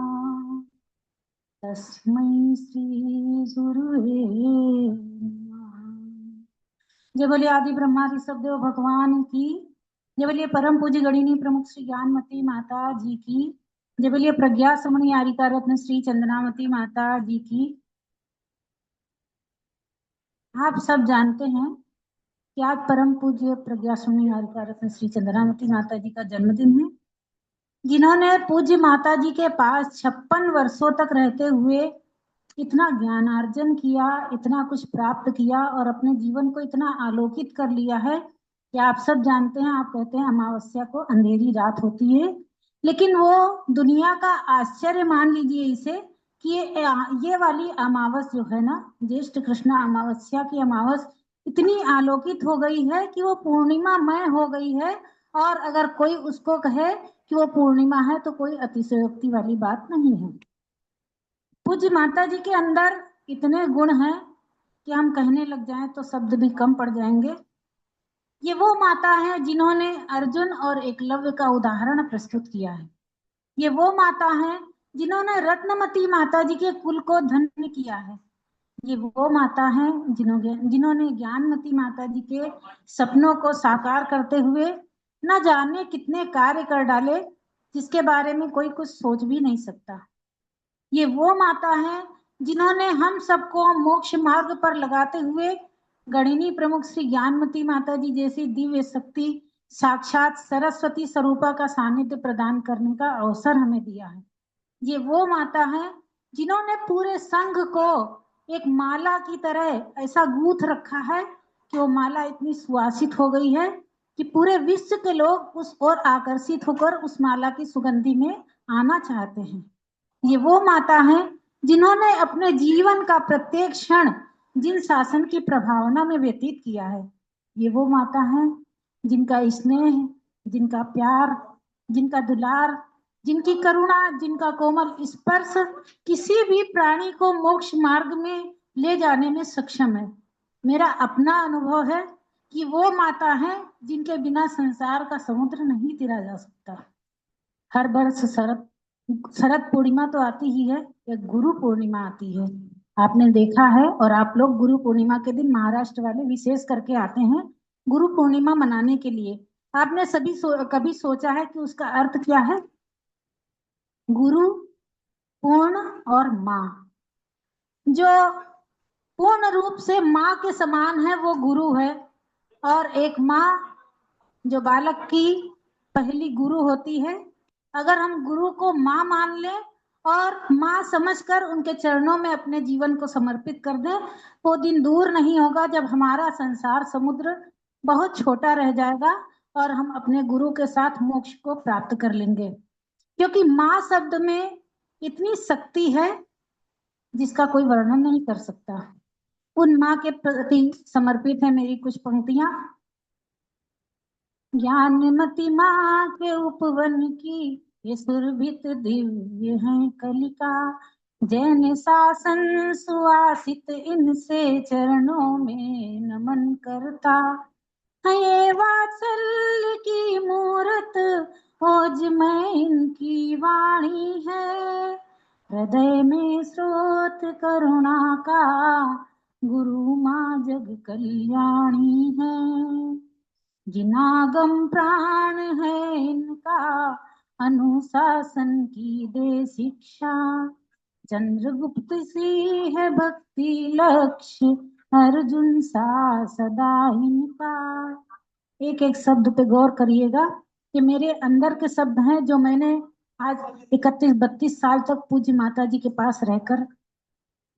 तस्मै श्री गुरुवे नमः। जय बोलिए आदि ब्रह्मा ऋषभदेव भगवान की। जय बोलिए परम पूज्य गणिनी प्रमुख श्री ज्ञानमती माता जी की। जय बोलिए प्रज्ञा समणी आरिका रत्न श्री चंद्रनामती माता जी की। आप सब जानते हैं कि आज परम पूज्य प्रज्ञा समणी आरिका रत्न श्री चंद्रनामती माता जी का जन्मदिन है, जिन्होंने पूज्य माता जी के पास 56 वर्षों तक रहते हुए इतना ज्ञानार्जन किया, इतना कुछ प्राप्त किया और अपने जीवन को इतना आलोकित कर लिया है कि आप सब जानते हैं, आप कहते हैं अमावस्या को अंधेरी रात होती है, लेकिन वो दुनिया का आश्चर्य मान लीजिए इसे कि ये वाली अमावस जो है ना, ज्येष्ठ कृष्ण अमावस्या की अमावस इतनी आलोकित हो गई है कि वो पूर्णिमामय हो गई है। और अगर कोई उसको कहे कि वो पूर्णिमा है तो कोई अतिशयोक्ति वाली बात नहीं है। पूज्य माता जी के अंदर इतने गुण हैं कि हम कहने लग जाएं तो शब्द भी कम पड़ जाएंगे। ये वो माता है जिन्होंने अर्जुन और एकलव्य का उदाहरण प्रस्तुत किया है। ये वो माता है जिन्होंने रत्नमती माता जी के कुल को धन्य किया है। ये वो माता है जिन्होंने ज्ञानमती माता जी के सपनों को साकार करते हुए न जाने कितने कार्य कर डाले, जिसके बारे में कोई कुछ सोच भी नहीं सकता। ये वो माता है जिन्होंने हम सबको मोक्ष मार्ग पर लगाते हुए गणिनी प्रमुख श्री ज्ञानमती माता जी जैसी दिव्य शक्ति साक्षात सरस्वती स्वरूपा का सानिध्य प्रदान करने का अवसर हमें दिया है। ये वो माता है जिन्होंने पूरे संघ को एक माला की तरह ऐसा गूंथ रखा है कि वो माला इतनी सुवासित हो गई है कि पूरे विश्व के लोग उस ओर आकर्षित होकर उस माला की सुगंधि में आना चाहते हैं। ये वो माता है जिन्होंने अपने जीवन का प्रत्येक क्षण जिन शासन की प्रभावना में व्यतीत किया है। ये वो माता है जिनका स्नेह, जिनका प्यार, जिनका दुलार, जिनकी करुणा, जिनका कोमल स्पर्श किसी भी प्राणी को मोक्ष मार्ग में ले जाने में सक्षम है। मेरा अपना अनुभव है कि वो माता है जिनके बिना संसार का समुद्र नहीं तिरा जा सकता। हर वर्ष शरद पूर्णिमा तो आती ही है, एक गुरु पूर्णिमा आती है। आपने देखा है, और आप लोग गुरु पूर्णिमा के दिन महाराष्ट्र वाले विशेष करके आते हैं गुरु पूर्णिमा मनाने के लिए। आपने सभी कभी सोचा है कि उसका अर्थ क्या है? गुरु, पूर्ण और माँ। जो पूर्ण रूप से माँ के समान है वो गुरु है, और एक माँ जो बालक की पहली गुरु होती है। अगर हम गुरु को माँ मान लें और माँ समझकर उनके चरणों में अपने जीवन को समर्पित कर दें, वो दिन दूर नहीं होगा जब हमारा संसार समुद्र बहुत छोटा रह जाएगा और हम अपने गुरु के साथ मोक्ष को प्राप्त कर लेंगे। क्योंकि माँ शब्द में इतनी शक्ति है जिसका कोई वर्णन नहीं कर सकता। उन माँ के प्रति समर्पित है मेरी कुछ पंक्तियां। ज्ञानमती माँ के उपवन की ये सुरभित दिव्य है कलिका, जैन शासन सुवासित इनसे चरणों में नमन करता है। ये वात्सल्य की मूरत ओज में इनकी वाणी है, हृदय में स्रोत करुणा का गुरु माँ जग कल्याणी है। जिनागम प्राण है इनका अनुशासन की दे शिक्षा, चंद्रगुप्त सी है भक्ति लक्ष्य अर्जुन सा सदा इनका। एक एक शब्द पे गौर करिएगा कि मेरे अंदर के शब्द हैं जो मैंने आज 31-32 साल तक पूज्य माता जी के पास रहकर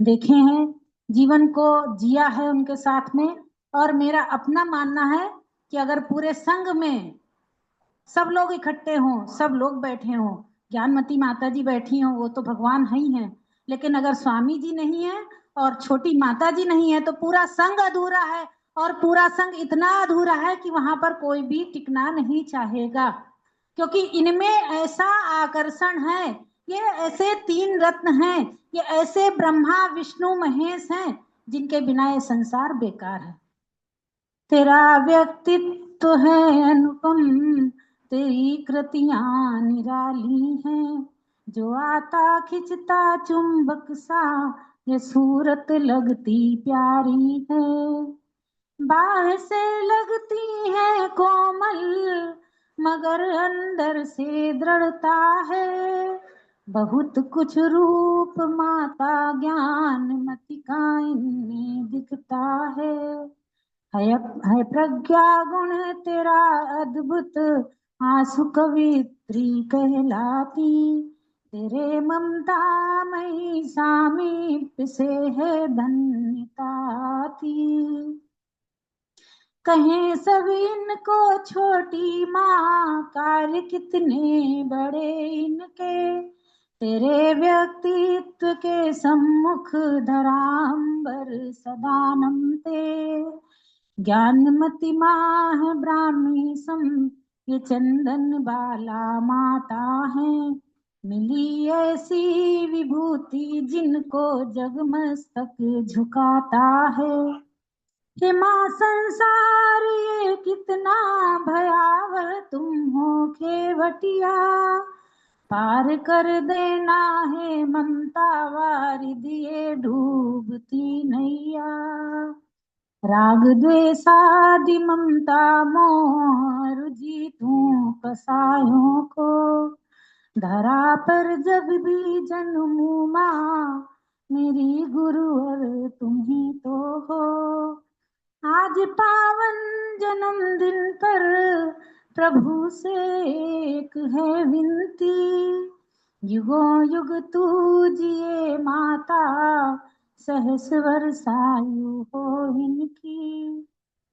देखे हैं, जीवन को जिया है उनके साथ में। और मेरा अपना मानना है कि अगर पूरे संघ में सब लोग इकट्ठे हों, सब लोग बैठे हों, ज्ञानमती माता जी बैठी हों, वो तो भगवान है ही हैं, लेकिन अगर स्वामी जी नहीं है और छोटी माता जी नहीं है तो पूरा संघ अधूरा है। और पूरा संघ इतना अधूरा है कि वहां पर कोई भी टिकना नहीं चाहेगा, क्योंकि इनमें ऐसा आकर्षण है। ये ऐसे 3 रत्न हैं, ये ऐसे ब्रह्मा विष्णु महेश हैं जिनके बिना ये संसार बेकार है। तेरा व्यक्तित्व है अनुपम, तेरी कृतियां निराली हैं, जो आता खिंचता चुंबक सा ये सूरत लगती प्यारी है। बाहर से लगती है कोमल मगर अंदर से दृढ़ता है। बहुत कुछ रूप माता ज्ञानमती का इनमें दिखता है प्रज्ञा गुण तेरा अद्भुत आंसू कवित्री कहलाती। तेरे ममता मई सामीप्य से है धन्यता आती। कहें सब इनको छोटी माँ कार्य कितने बड़े इनके। तेरे व्यक्तित्व के सम्मुख धराम्बर सदा नमते। ज्ञानमती माँ है ब्राह्मी सम ये चंदन बाला माता है। मिली ऐसी विभूति जिनको जग मस्तक झुकाता है। हे माँ संसार ये कितना भयावह तुम हो खेवटिया। पार कर देना है ममता वारिद ये डूबती नैया। राग द्वेषादि ममता मोह रुझी तू कसायों को। धरा पर जब भी जन्मू माँ मेरी गुरुवर तुम ही तो हो। आज पावन जन्मदिन पर प्रभु से एक है विनती। युगों युग तू जिए माता सहस वर्षायु हो इनकी।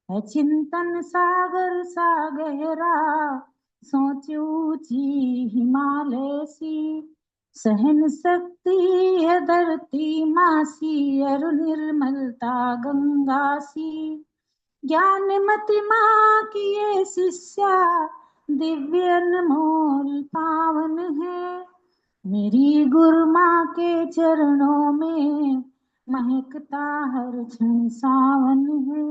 है चिंतन सागर सा गहरा सोच ऊंची हिमालय सी। सहन शक्ति है धरती मासी अरु निर्मलता गंगा सी। ज्ञानमती माँ की ये शिष्या दिव्य अनमोल पावन है। मेरी गुरु माँ के चरणों में महकता हर क्षण सावन है।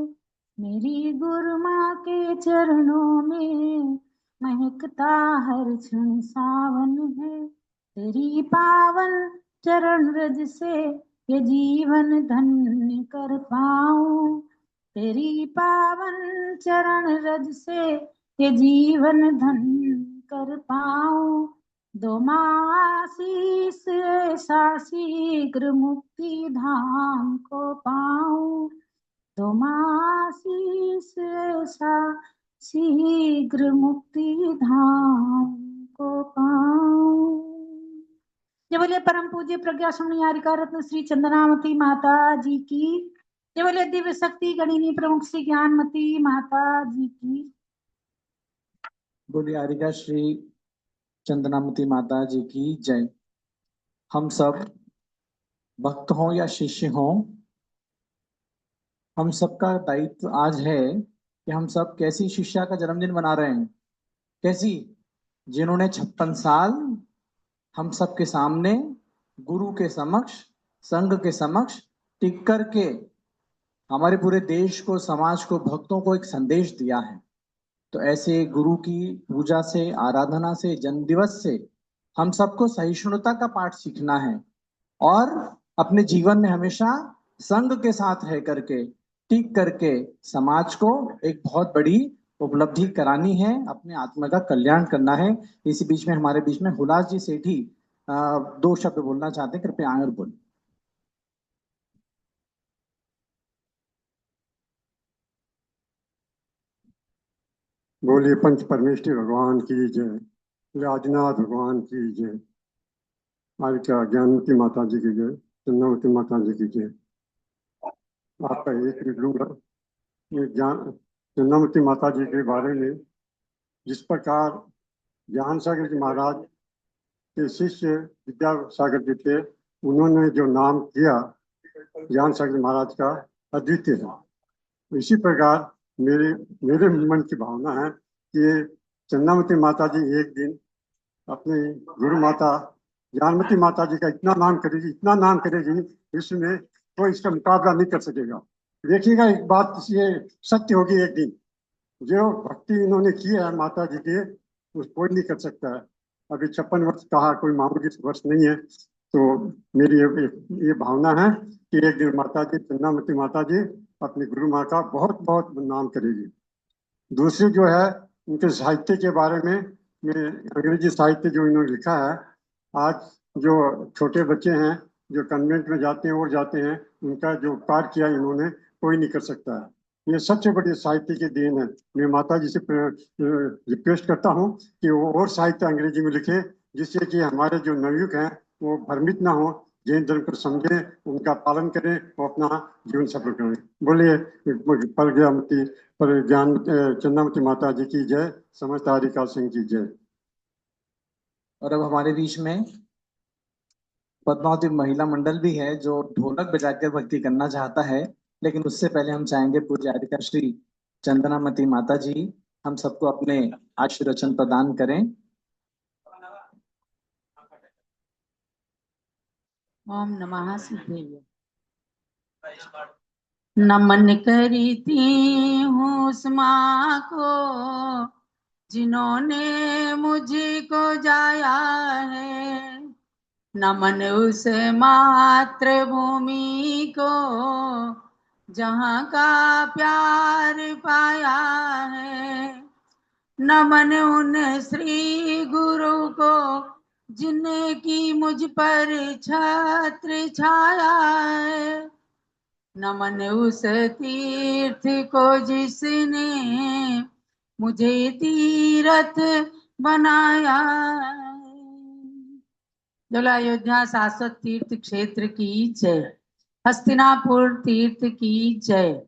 मेरी गुरु माँ के चरणों में महकता हर क्षण सावन है। तेरी पावन चरण रज से ये जीवन धन्य कर पाऊं। तेरी पावन चरण रज से ये जीवन धन्य कर पाऊं। दो माँ आशीष ऐसा शीघ्र मुक्ति धाम को पाऊं। दो माँ आशीष ऐसा शीघ्र मुक्ति धाम को पाऊं। जय बोले परम पूज्य प्रज्ञा श्रमणी आरिका रत्न श्री चंदनामती माता जी की। जय बोले दिव्य शक्ति गणिनी प्रमुख श्री ज्ञानमती माता जी की। बोलिए आरिका श्री चंदनामती माता जी की जय। हम सब भक्त हों या शिष्य हों, हम सबका दायित्व आज है कि हम सब कैसी शिष्या का जन्मदिन मना रहे हैं। कैसी? जिन्होंने 56 साल हम सबके सामने गुरु के समक्ष संघ के समक्ष टिक कर के हमारे पूरे देश को समाज को भक्तों को एक संदेश दिया है। तो ऐसे गुरु की पूजा से आराधना से जन्मदिवस से हम सबको सहिष्णुता का पाठ सीखना है और अपने जीवन में हमेशा संघ के साथ रह करके टिक करके समाज को एक बहुत बड़ी उपलब्धि करानी है, अपने आत्मा का कल्याण करना है। इसी बीच में हमारे बीच में हुलास जी सेठी 2 शब्द बोलना चाहते हैं, कृपया आए और बोलें। बोलिए पंच परमेश्वरी भगवान की जय। आदिनाथ भगवान की जय। आरिका ज्ञानमती माता जी की जय। चंद्रमती माता जी की जय। आपका एक लूंगा ये ज्ञान चंद्रमती माता जी के बारे में। जिस प्रकार ज्ञान सागर जी महाराज के शिष्य विद्यासागर जी थे, उन्होंने जो नाम किया ज्ञान सागर महाराज का अद्वितीय है। इसी प्रकार मेरे मन की भावना है कि चंद्रमती माता जी एक दिन अपनी गुरु माता ज्ञानमती माता जी का इतना नाम करेगी इसमें कोई इसका मुकाबला नहीं कर सकेगा। देखिएगा एक बात ये सत्य होगी एक दिन। जो भक्ति इन्होंने की है माता जी की उस कोई नहीं कर सकता है। अभी 56 वर्ष कहा कोई मामूली वर्ष नहीं है। तो मेरी ये भावना है कि एक दिन माता जी चंद्रमती माता जी अपनी गुरु माँ का बहुत बहुत नाम करेगी। दूसरी जो है उनके साहित्य के बारे में, अंग्रेजी साहित्य जो इन्होंने लिखा है, आज जो छोटे बच्चे हैं जो कन्वेंट में जाते हैं और जाते हैं, उनका जो कार्य किया इन्होंने कोई नहीं कर सकता है। ये सबसे बड़ी साहित्य की देन है। मैं माता जी से रिक्वेस्ट करता हूँ कि वो और साहित्य अंग्रेजी में लिखे, जिससे कि हमारे जो नवयुग हैं वो भ्रमित ना हो, जैन धर्म को समझें, उनका पालन करें और अपना जीवन सफल करें। बोलिए परज्ञानमती चंद्रामती माता जी की जय, समस्त हरिकाल सिंह की जय। और अब हमारे बीच में पद्मावती महिला मंडल भी है जो ढोलक बजाकर भक्ति करना चाहता है, लेकिन उससे पहले हम चाहेंगे पूज्य आर्यका श्री चंदनामती माता जी हम सबको अपने आशीर्वचन प्रदान करें। ओम नमः सिद्धाय। नमन करती हूँ उस माँ को जिन्होंने मुझको जाया है, नमन उस मातृभूमि को जहाँ का प्यार पाया है, नमन उन श्री गुरु को जिनकी मुझ पर छत्र छाया है, नमन उस तीर्थ को जिसने मुझे तीरथ बनाया है। अयोध्या शाश्वत तीर्थ क्षेत्र की जय, हस्तिनापुर तीर्थ की जय,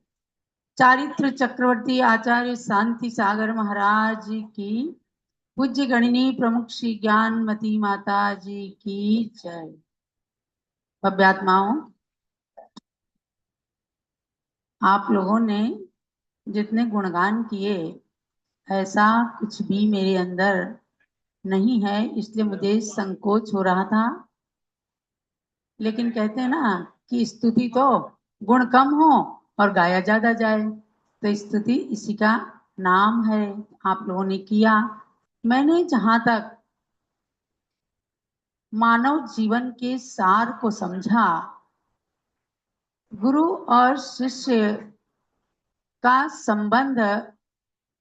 चारित्र चक्रवर्ती आचार्य शांति सागर महाराज की, पूज्य गणिनी प्रमुख श्री ज्ञानमती माता जी की जय। भव्यात्माओं, आप लोगों ने जितने गुणगान किए, ऐसा कुछ भी मेरे अंदर नहीं है, इसलिए मुझे संकोच हो रहा था। लेकिन कहते हैं ना कि स्तुति तो गुण कम हो और गाया ज्यादा जाए, तो स्तुति इसी का नाम है। आप लोगों ने किया। मैंने जहां तक मानव जीवन के सार को समझा, गुरु और शिष्य का संबंध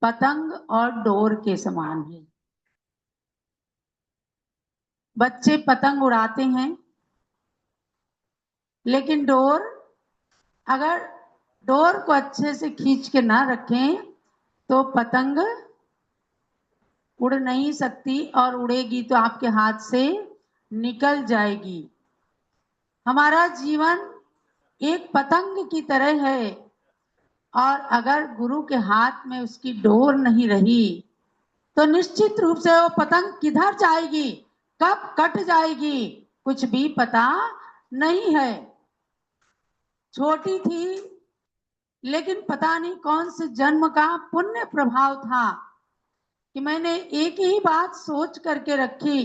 पतंग और डोर के समान है। बच्चे पतंग उड़ाते हैं, लेकिन अगर डोर को अच्छे से खींच के ना रखें तो पतंग उड़ नहीं सकती, और उड़ेगी तो आपके हाथ से निकल जाएगी। हमारा जीवन एक पतंग की तरह है, और अगर गुरु के हाथ में उसकी डोर नहीं रही तो निश्चित रूप से वो पतंग किधर जाएगी, कब कट जाएगी, कुछ भी पता नहीं है। छोटी थी, लेकिन पता नहीं कौन से जन्म का पुण्य प्रभाव था कि मैंने एक ही बात सोच करके रखी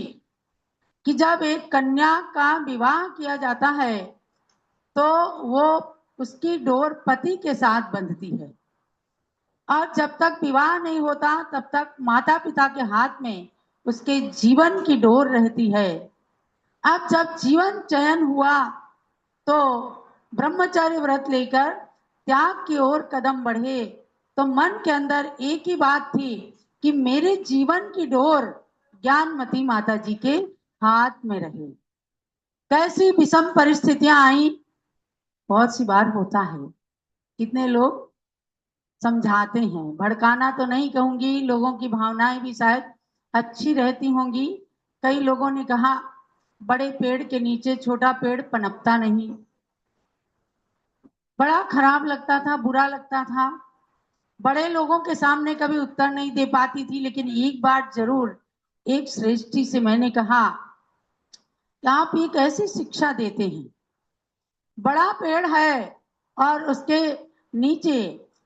कि जब एक कन्या का विवाह किया जाता है तो वो उसकी डोर पति के साथ बंधती है, और जब तक विवाह नहीं होता तब तक माता पिता के हाथ में उसके जीवन की डोर रहती है। अब जब जीवन चयन हुआ तो ब्रह्मचर्य व्रत लेकर त्याग की ओर कदम बढ़े, तो मन के अंदर एक ही बात थी कि मेरे जीवन की डोर ज्ञानमती माता जी के हाथ में रहे। कैसी विषम परिस्थितियां आई, बहुत सी बार होता है। कितने लोग समझाते हैं, भड़काना तो नहीं कहूंगी, लोगों की भावनाएं भी शायद अच्छी रहती होंगी। कई लोगों ने कहा बड़े पेड़ के नीचे छोटा पेड़ पनपता नहीं। बड़ा खराब लगता था, बुरा लगता था। बड़े लोगों के सामने कभी उत्तर नहीं दे पाती थी, लेकिन एक बार जरूर एक श्रेष्ठी से मैंने कहा कि आप ये कैसी शिक्षा देते हैं, बड़ा पेड़ है और उसके नीचे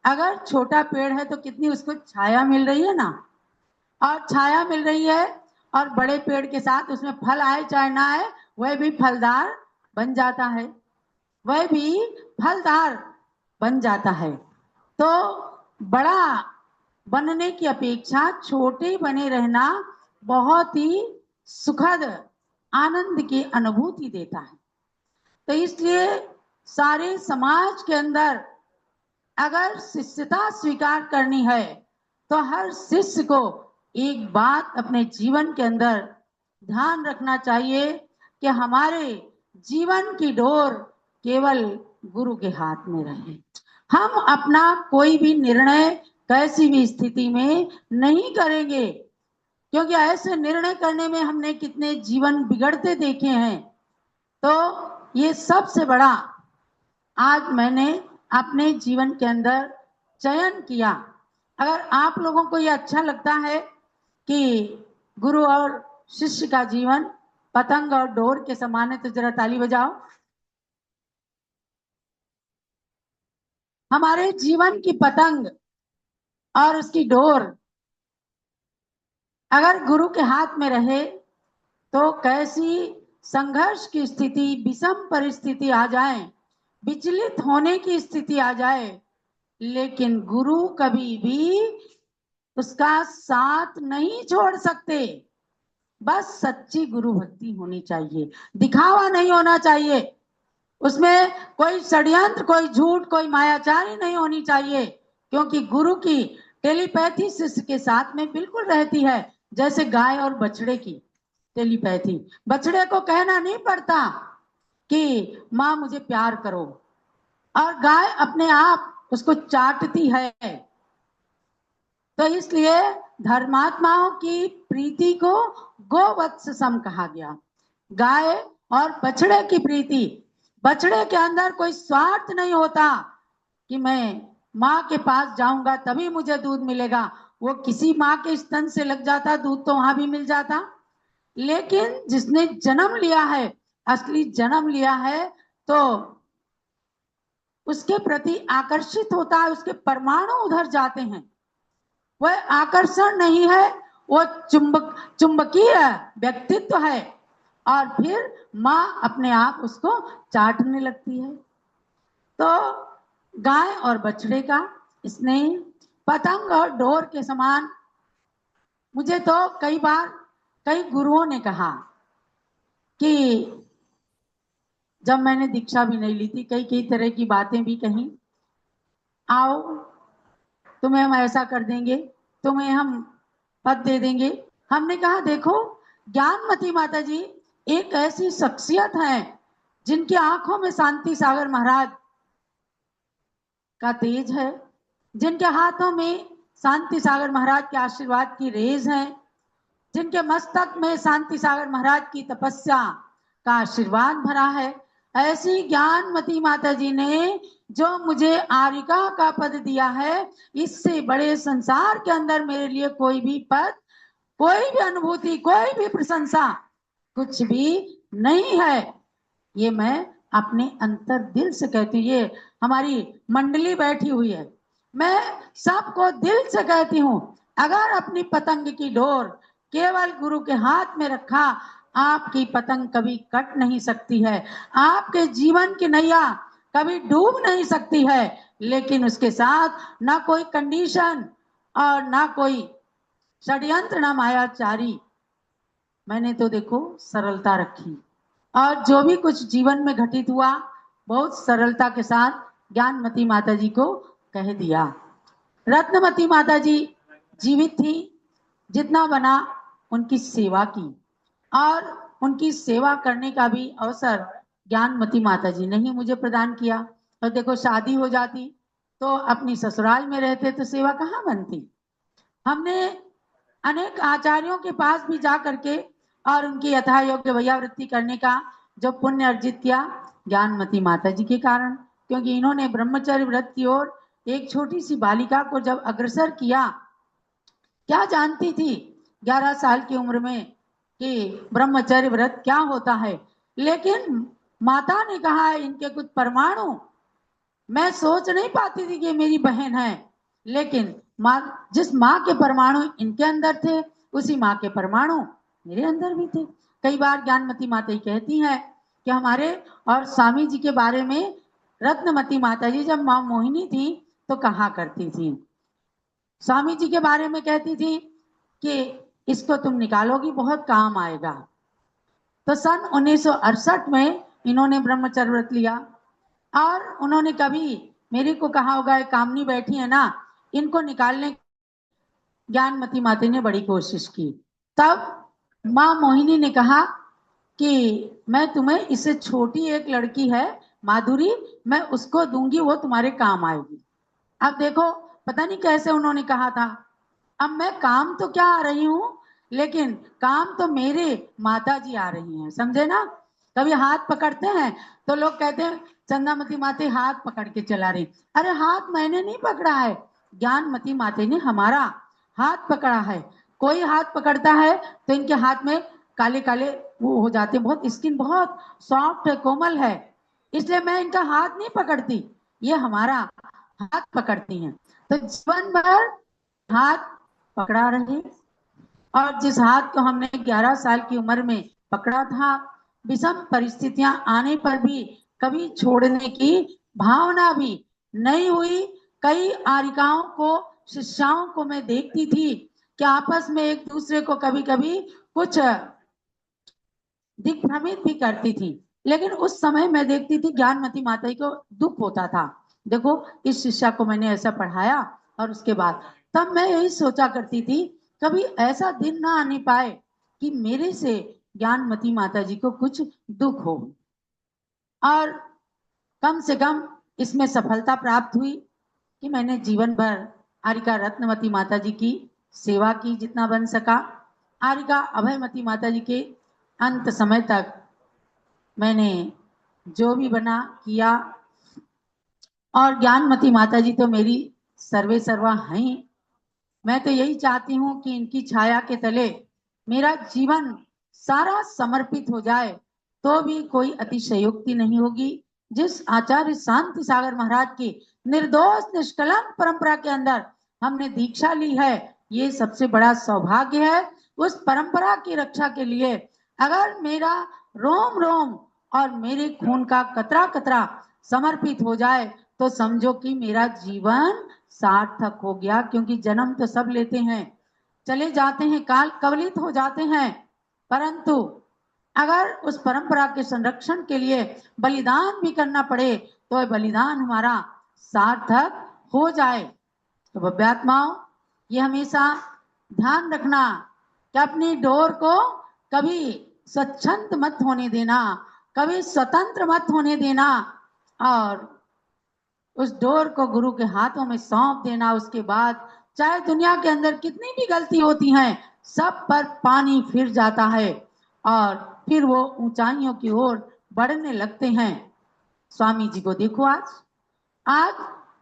अगर छोटा पेड़ है तो कितनी उसको छाया मिल रही है ना, और छाया मिल रही है, और बड़े पेड़ के साथ उसमें फल आए चाहे ना आए वह भी फलदार बन जाता है, वह भी फलदार बन जाता है। तो बड़ा बनने की अपेक्षा छोटे बने रहना बहुत ही सुखद आनंद की अनुभूति देता है। तो इसलिए सारे समाज के अंदर अगर शिष्यता स्वीकार करनी है तो हर शिष्य को एक बात अपने जीवन के अंदर ध्यान रखना चाहिए कि हमारे जीवन की डोर केवल गुरु के हाथ में रहे। हम अपना कोई भी निर्णय कैसी भी स्थिति में नहीं करेंगे, क्योंकि ऐसे निर्णय करने में हमने कितने जीवन बिगड़ते देखे हैं। तो ये सबसे बड़ा आज मैंने अपने जीवन के अंदर चयन किया। अगर आप लोगों को ये अच्छा लगता है कि गुरु और शिष्य का जीवन पतंग और डोर के समान है तो जरा ताली बजाओ। हमारे जीवन की पतंग और उसकी डोर अगर गुरु के हाथ में रहे तो कैसी संघर्ष की स्थिति, विषम परिस्थिति आ जाए, विचलित होने की स्थिति आ जाए, लेकिन गुरु कभी भी उसका साथ नहीं छोड़ सकते। बस सच्ची गुरु भक्ति होनी चाहिए, दिखावा नहीं होना चाहिए, उसमें कोई षड्यंत्र, कोई झूठ, कोई मायाचारी नहीं होनी चाहिए, क्योंकि गुरु की टेलीपैथी शिष्य के साथ में बिल्कुल रहती है, जैसे गाय और बछड़े की टेलीपैथी। बछड़े को कहना नहीं पड़ता कि माँ मुझे प्यार करो, और गाय अपने आप उसको चाटती है। तो इसलिए धर्मात्माओं की प्रीति को गोवत्स सम कहा गया। गाय और बछड़े की प्रीति, बछड़े के अंदर कोई स्वार्थ नहीं होता कि मैं माँ के पास जाऊंगा तभी मुझे दूध मिलेगा। वो किसी माँ के स्तन से लग जाता दूध तो वहां भी मिल जाता, लेकिन जिसने जन्म लिया है, असली जन्म लिया है, तो उसके प्रति आकर्षित होता है, उसके परमाणु उधर जाते हैं। वह आकर्षण नहीं है, वो चुंबकीय व्यक्तित्व है, और फिर माँ अपने आप उसको चाटने लगती है। तो गाय और बछड़े का स्नेह पतंग और डोर के समान। मुझे तो कई बार कई गुरुओं ने कहा कि जब मैंने दीक्षा भी नहीं ली थी, कई तरह की बातें भी कही, आओ तुम्हें हम ऐसा कर देंगे, तुम्हें हम पद दे देंगे। हमने कहा देखो, ज्ञानमती माता जी एक ऐसी शख्सियत है जिनकी आंखों में शांति सागर महाराज का तेज है, जिनके हाथों में शांति सागर महाराज के आशीर्वाद की रेज है, जिनके मस्तक में शांति सागर महाराज की तपस्या का आशीर्वाद भरा है। ऐसी ज्ञानमती माता जी ने जो मुझे आरिका का पद दिया है, इससे बड़े संसार के अंदर मेरे लिए कोई भी पद, कोई भी अनुभूति, कोई भी प्रशंसा, कुछ भी नहीं है। ये मैं अपने अंतर दिल से कहती हूँ। ये हमारी मंडली बैठी हुई है, मैं सबको दिल से कहती हूँ, अगर अपनी पतंग की डोर केवल गुरु के हाथ में रखा, आपकी पतंग कभी कट नहीं सकती है, आपके जीवन की नैया कभी डूब नहीं सकती है, लेकिन उसके साथ ना कोई कंडीशन और ना कोई षड्यंत्र, ना मायाचारी। मैंने तो देखो सरलता रखी, और जो भी कुछ जीवन में घटित हुआ बहुत सरलता के साथ ज्ञानमती माता जी को कह दिया। रत्नमती माता जी जीवित थी, जितना बना उनकी सेवा की, और उनकी सेवा करने का भी अवसर ज्ञानमती माता जी ने ही मुझे प्रदान किया। और देखो, शादी हो जाती तो अपनी ससुराल में रहते तो सेवा कहाँ बनती। हमने अनेक आचार्यों के पास भी जा करके और उनकी यथा योग्य वैयावृत्ति करने का जो पुण्य अर्जित किया, ज्ञानमती माता जी के कारण, क्योंकि इन्होंने ब्रह्मचर्य व्रत की ओर एक छोटी सी बालिका को जब अग्रसर किया, क्या जानती थी 11 साल की उम्र में कि ब्रह्मचर्य व्रत क्या होता है, लेकिन माता ने कहा इनके कुछ परमाणु, मैं सोच नहीं पाती थी कि मेरी बहन है, लेकिन माँ, जिस माँ के परमाणु इनके अंदर थे, उसी माँ के परमाणु मेरे अंदर भी थे। कई बार ज्ञानमती माता ही कहती है कि हमारे और स्वामी जी के बारे में रत्नमती माता जी जब माँ मोहिनी थी तो कहा करती थी, स्वामी जी के बारे में कहती थी कि इसको तुम निकालोगी बहुत काम आएगा। तो सन 1968 में इन्होंने ब्रह्मचर्य व्रत लिया, और उन्होंने कभी मेरी को कहा होगा कामनी बैठी है ना, इनको निकालने ज्ञानमती माता ने बड़ी कोशिश की। तब माँ मोहिनी ने कहा कि मैं तुम्हें, इससे छोटी एक लड़की है माधुरी, मैं उसको दूंगी, वो तुम्हारे काम आएगी। अब देखो पता नहीं कैसे उन्होंने कहा था। अब मैं काम तो क्या आ रही हूँ, लेकिन काम तो मेरे माता जी आ रही हैं, समझे ना। कभी हाथ पकड़ते हैं तो लोग कहते हैं चंदामती माते हाथ पकड़ के चला रही। अरे हाथ मैंने नहीं पकड़ा है, ज्ञानमती माते ने हमारा हाथ पकड़ा है। कोई हाथ पकड़ता है तो इनके हाथ में काले काले वो हो जाते हैं, बहुत स्किन बहुत सॉफ्ट है, कोमल है, इसलिए मैं इनका हाथ नहीं पकड़ती, ये हमारा हाथ पकड़ती हैं। तो जीवन भर हाथ पकड़ा रहे। और जिस हाथ को हमने 11 साल की उम्र में पकड़ा था, विषम परिस्थितियां आने पर भी कभी छोड़ने की भावना भी नहीं हुई। कई आरिकाओं को, शिष्याओं को मैं देखती थी कि आपस में एक दूसरे को कभी कभी कुछ दिग्भ्रमित भी करती थी, लेकिन उस समय मैं देखती थी ज्ञानमती माता को दुख होता था। देखो इस शिष्या को मैंने ऐसा पढ़ाया, और उसके बाद तब मैं यही सोचा करती थी कभी ऐसा दिन ना आने पाए कि मेरे से ज्ञानमती माता जी को कुछ दुख हो। और कम से कम इसमें सफलता प्राप्त हुई कि मैंने जीवन भर आरिका रत्नवती माता जी की सेवा की जितना बन सका। आरिका अभयमती माता जी के अंत समय तक मैंने जो भी बना किया। और ज्ञानमती माता जी तो मेरी सर्वे सर्वा हैं। मैं तो यही चाहती हूँ कि इनकी छाया के तले मेरा जीवन सारा समर्पित हो जाए तो भी कोई अतिशयोक्ति नहीं होगी। जिस आचार्य शांति सागर महाराज की निर्दोष निष्कलंक परंपरा के अंदर हमने दीक्षा ली है, ये सबसे बड़ा सौभाग्य है। उस परंपरा की रक्षा के लिए अगर मेरा रोम रोम और मेरे खून का कतरा कतरा समर्पित हो जाए तो समझो कि मेरा जीवन सार्थक हो गया। क्योंकि जन्म तो सब लेते हैं, चले जाते हैं, काल कवलित हो जाते हैं, परंतु अगर उस परंपरा के संरक्षण के लिए बलिदान भी करना पड़े तो बलिदान हमारा सार्थक हो जाए। तो भव्यात्माओं, ये हमेशा ध्यान रखना कि अपनी डोर को कभी स्वच्छंद मत होने देना, कभी स्वतंत्र मत होने देना, और उस डोर को गुरु के हाथों में सौंप देना। उसके बाद चाहे दुनिया के अंदर कितनी भी गलती होती हैं, सब पर पानी फिर जाता है और फिर वो ऊंचाइयों की ओर बढ़ने लगते हैं। स्वामी जी को देखो, आज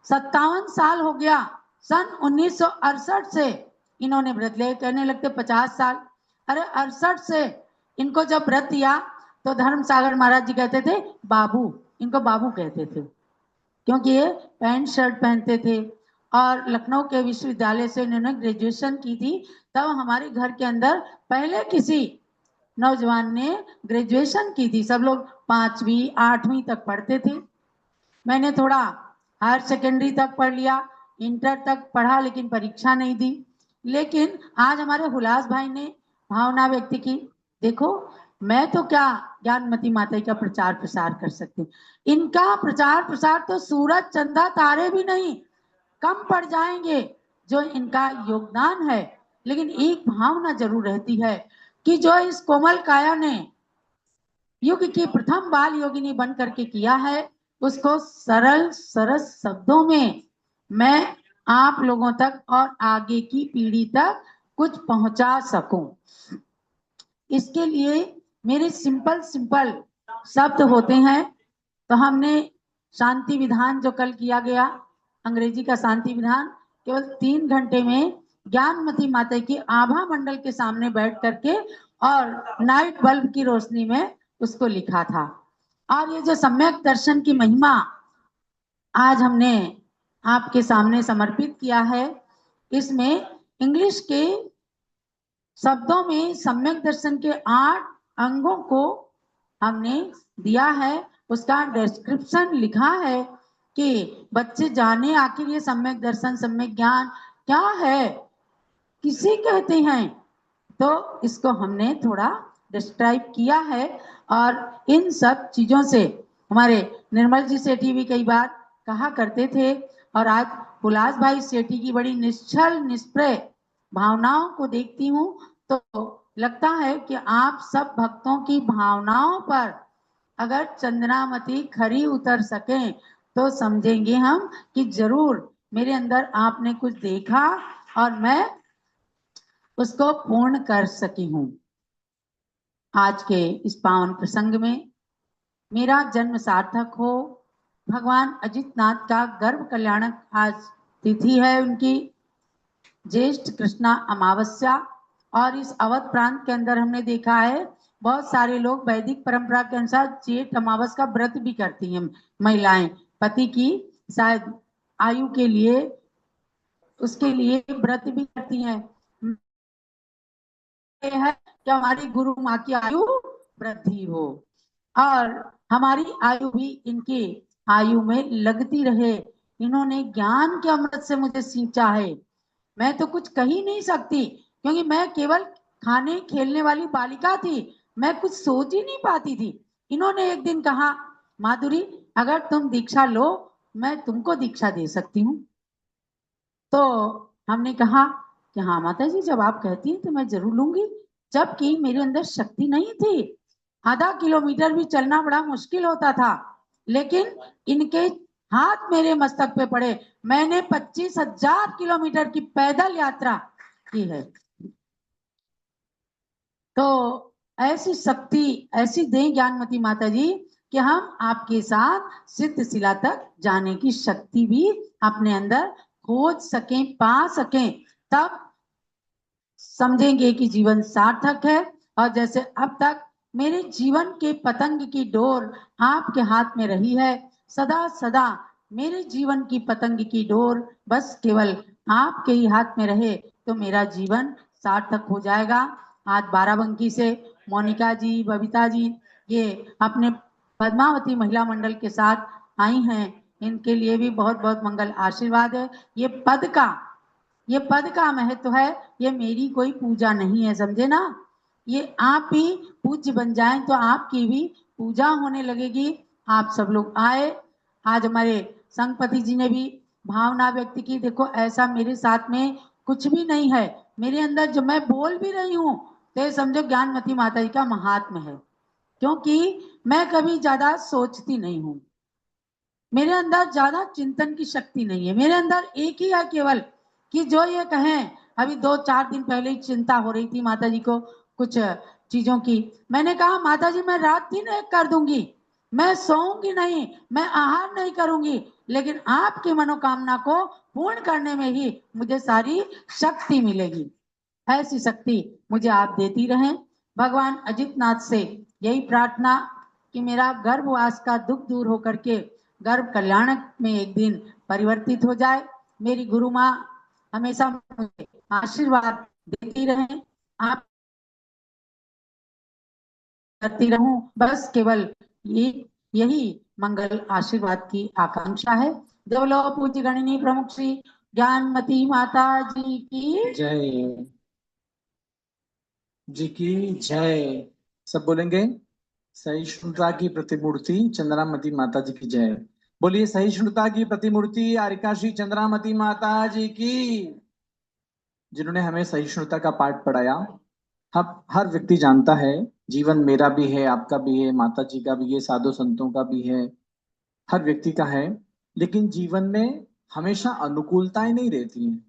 57 साल हो गया, सन 1968 से इन्होंने व्रत ले, कहने लगते 50 साल। अरे 68 से इनको जब व्रत दिया तो धर्म सागर महाराज जी कहते थे बाबू, इनको बाबू कहते थे क्योंकि ये पैंट शर्ट पहनते थे। और लखनऊ के विश्वविद्यालय से इन्होंने ग्रेजुएशन की थी। तब हमारे घर के अंदर पहले किसी नौजवान ने ग्रेजुएशन की थी, सब लोग 5वीं 8वीं तक पढ़ते थे। मैंने थोड़ा हायर सेकेंडरी तक पढ़ लिया, इंटर तक पढ़ा, लेकिन परीक्षा नहीं दी। लेकिन आज हमारे हुलास भाई ने भावना व्यक्त की, देखो मैं तो क्या ज्ञानमती माता का प्रचार प्रसार कर सकती हूँ, इनका प्रचार प्रसार तो सूरज चंदा तारे भी नहीं कम पड़ जाएंगे जो इनका योगदान है। लेकिन एक भावना जरूर रहती है कि जो इस कोमल काया ने युग की प्रथम बाल योगिनी बन करके किया है, उसको सरल सरस शब्दों में मैं आप लोगों तक और आगे की पीढ़ी तक कुछ पहुंचा सकूं। इसके लिए मेरे सिंपल सिंपल शब्द होते हैं। तो हमने शांति विधान जो कल किया गया, अंग्रेजी का शांति विधान, केवल 3 घंटे में ज्ञानमती माता की आभा मंडल के सामने बैठ करके और नाइट बल्ब की रोशनी में उसको लिखा था। और ये जो सम्यक दर्शन की महिमा आज हमने आपके सामने समर्पित किया है, इसमें इंग्लिश के शब्दों में सम्यक दर्शन के 8 अंगों को हमने दिया है। उसका डिस्क्रिप्शन लिखा है कि बच्चे जाने आखिर ये सम्यक दर्शन सम्यक ज्ञान क्या है, किसे कहते हैं। तो इसको हमने थोड़ा डिस्क्राइब किया है। और इन सब चीजों से हमारे निर्मल जी सेठी भी कई बार कहा करते थे, और आज हुलास भाई सेठी की बड़ी निश्चल निष्प्रय भावनाओं को देखती हूँ तो लगता है कि आप सब भक्तों की भावनाओं पर अगर चंद्रामती खरी उतर सके तो समझेंगे हम कि जरूर मेरे अंदर आपने कुछ देखा और मैं उसको पूर्ण कर सकी हूँ। आज के इस पावन प्रसंग में मेरा जन्म सार्थक हो, भगवान अजितनाथ का गर्भ कल्याणक आज तिथि है उनकी, ज्येष्ठ कृष्णा अमावस्या, और इस अवध प्रांत के अंदर हमने देखा है बहुत सारे लोग वैदिक परंपरा के अनुसार जेठ अमावस का व्रत भी करती हैं महिलाएं, पति की शायद आयु के लिए उसके लिए व्रत भी करती हैं। है कि हमारी गुरु माँ की आयु वृद्धि हो और हमारी आयु भी इनकी आयु में लगती रहे। इन्होंने ज्ञान के अमृत से मुझे सींचा है, मैं तो कुछ कह ही नहीं सकती क्योंकि मैं केवल खाने खेलने वाली बालिका थी, मैं कुछ सोच ही नहीं पाती थी। इन्होंने एक दिन कहा, माधुरी अगर तुम दीक्षा लो मैं तुमको दीक्षा दे सकती हूँ। तो हमने कहा कि हाँ माता जी, जब आप कहती हैं तो मैं जरूर लूंगी, जबकि मेरे अंदर शक्ति नहीं थी, आधा किलोमीटर भी चलना बड़ा मुश्किल होता था, लेकिन इनके हाथ मेरे मस्तक पे पड़े, मैंने 25,000 किलोमीटर की पैदल यात्रा की है। तो ऐसी शक्ति ऐसी दें ज्ञानमती माता जी कि हम आपके साथ सिद्ध शिला तक जाने की शक्ति भी अपने अंदर खोज सकें, पा सकें, तब समझेंगे कि जीवन सार्थक है। और जैसे अब तक मेरे जीवन के पतंग की डोर आपके हाथ में रही है, सदा सदा मेरे जीवन की पतंग की डोर बस केवल आपके ही हाथ में रहे तो मेरा जीवन सार्थक हो जाएगा। आज बाराबंकी से मोनिका जी, बबीता जी ये अपने पद्मावती महिला मंडल के साथ आई हैं, इनके लिए भी बहुत बहुत मंगल आशीर्वाद है। ये पद का महत्व है, ये मेरी कोई पूजा नहीं है, समझे ना। ये आप ही पूज्य बन जाएं तो आपकी भी पूजा होने लगेगी। आप सब लोग आए, आज हमारे संगपति जी ने भी भावना व्यक्त की, देखो ऐसा मेरे साथ में कुछ भी नहीं है, मेरे अंदर जो मैं बोल भी रही हूँ तो ये समझो ज्ञानमती माता जी का महात्म्य है, क्योंकि मैं कभी ज्यादा सोचती नहीं हूँ, मेरे अंदर ज्यादा चिंतन की शक्ति नहीं है, मेरे अंदर एक ही है केवल कि जो ये कहें। अभी 2-4 दिन पहले ही चिंता हो रही थी माता जी को कुछ चीजों की, मैंने कहा माता जी मैं रात दिन एक कर दूंगी, मैं सोऊंगी नहीं, मैं आहार नहीं करूंगी, लेकिन आपकी मनोकामना को पूर्ण करने में ही मुझे सारी शक्ति मिलेगी। ऐसी शक्ति मुझे आप देती रहें। भगवान अजितनाथ से यही प्रार्थना कि मेरा गर्भवास का दुख दूर होकर के गर्भ कल्याणक में एक दिन परिवर्तित हो जाए। मेरी गुरु माँ हमेशा मुझे आशीर्वाद देती रहें, आप करती रहूं, बस केवल यही मंगल आशीर्वाद की आकांक्षा है। देवलो पूज्य गणिनी प्रमुख श्री ज्ञानमती माता जी की जय जी की जय। सब बोलेंगे, सहिष्णुता की प्रतिमूर्ति चंद्रामती माता जी की जय। बोलिए सहिष्णुता की प्रतिमूर्ति आरिकाश्री चंद्रामती माता जी की। जिन्होंने हमें सहिष्णुता का पाठ पढ़ाया। हर व्यक्ति जानता है जीवन मेरा भी है, आपका भी है, माता जी का भी है, साधु संतों का भी है, हर व्यक्ति का है, लेकिन जीवन में हमेशा अनुकूलताएं नहीं रहती हैं।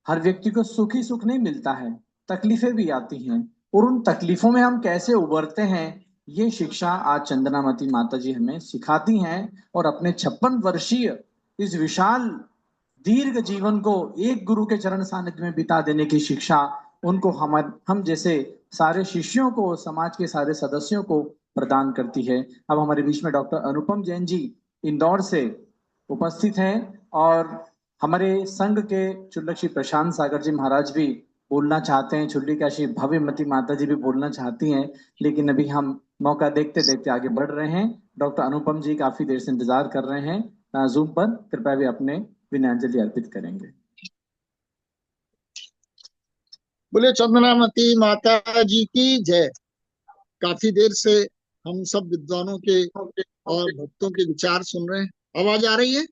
हर व्यक्ति को सुख ही सुख नहीं मिलता है, तकलीफें भी आती हैं, और उन तकलीफों में हम कैसे उबरते हैं ये शिक्षा आज चंद्रामती माता जी हमें सिखाती हैं। और अपने 56 वर्षीय इस विशाल दीर्घ जीवन को एक गुरु के चरण सानिध्य में बिता देने की शिक्षा उनको हम जैसे सारे शिष्यों को, समाज के सारे सदस्यों को प्रदान करती है। अब हमारे बीच में डॉक्टर अनुपम जैन जी इंदौर से उपस्थित हैं, और हमारे संघ के चुल्लक प्रशांत सागर जी महाराज भी बोलना चाहते हैं, चुल्ली का श्री भव्यमती माता जी भी बोलना चाहती हैं, लेकिन अभी हम मौका देखते देखते आगे बढ़ रहे हैं। डॉक्टर अनुपम जी काफी देर से इंतजार कर रहे हैं जूम पर, कृपया भी अपने विनयाजलि अर्पित करेंगे। बोले चंद्रामती माता जी की जय। काफी देर से हम सब विद्वानों के और भक्तों के विचार सुन रहे हैं। आवाज आ रही है?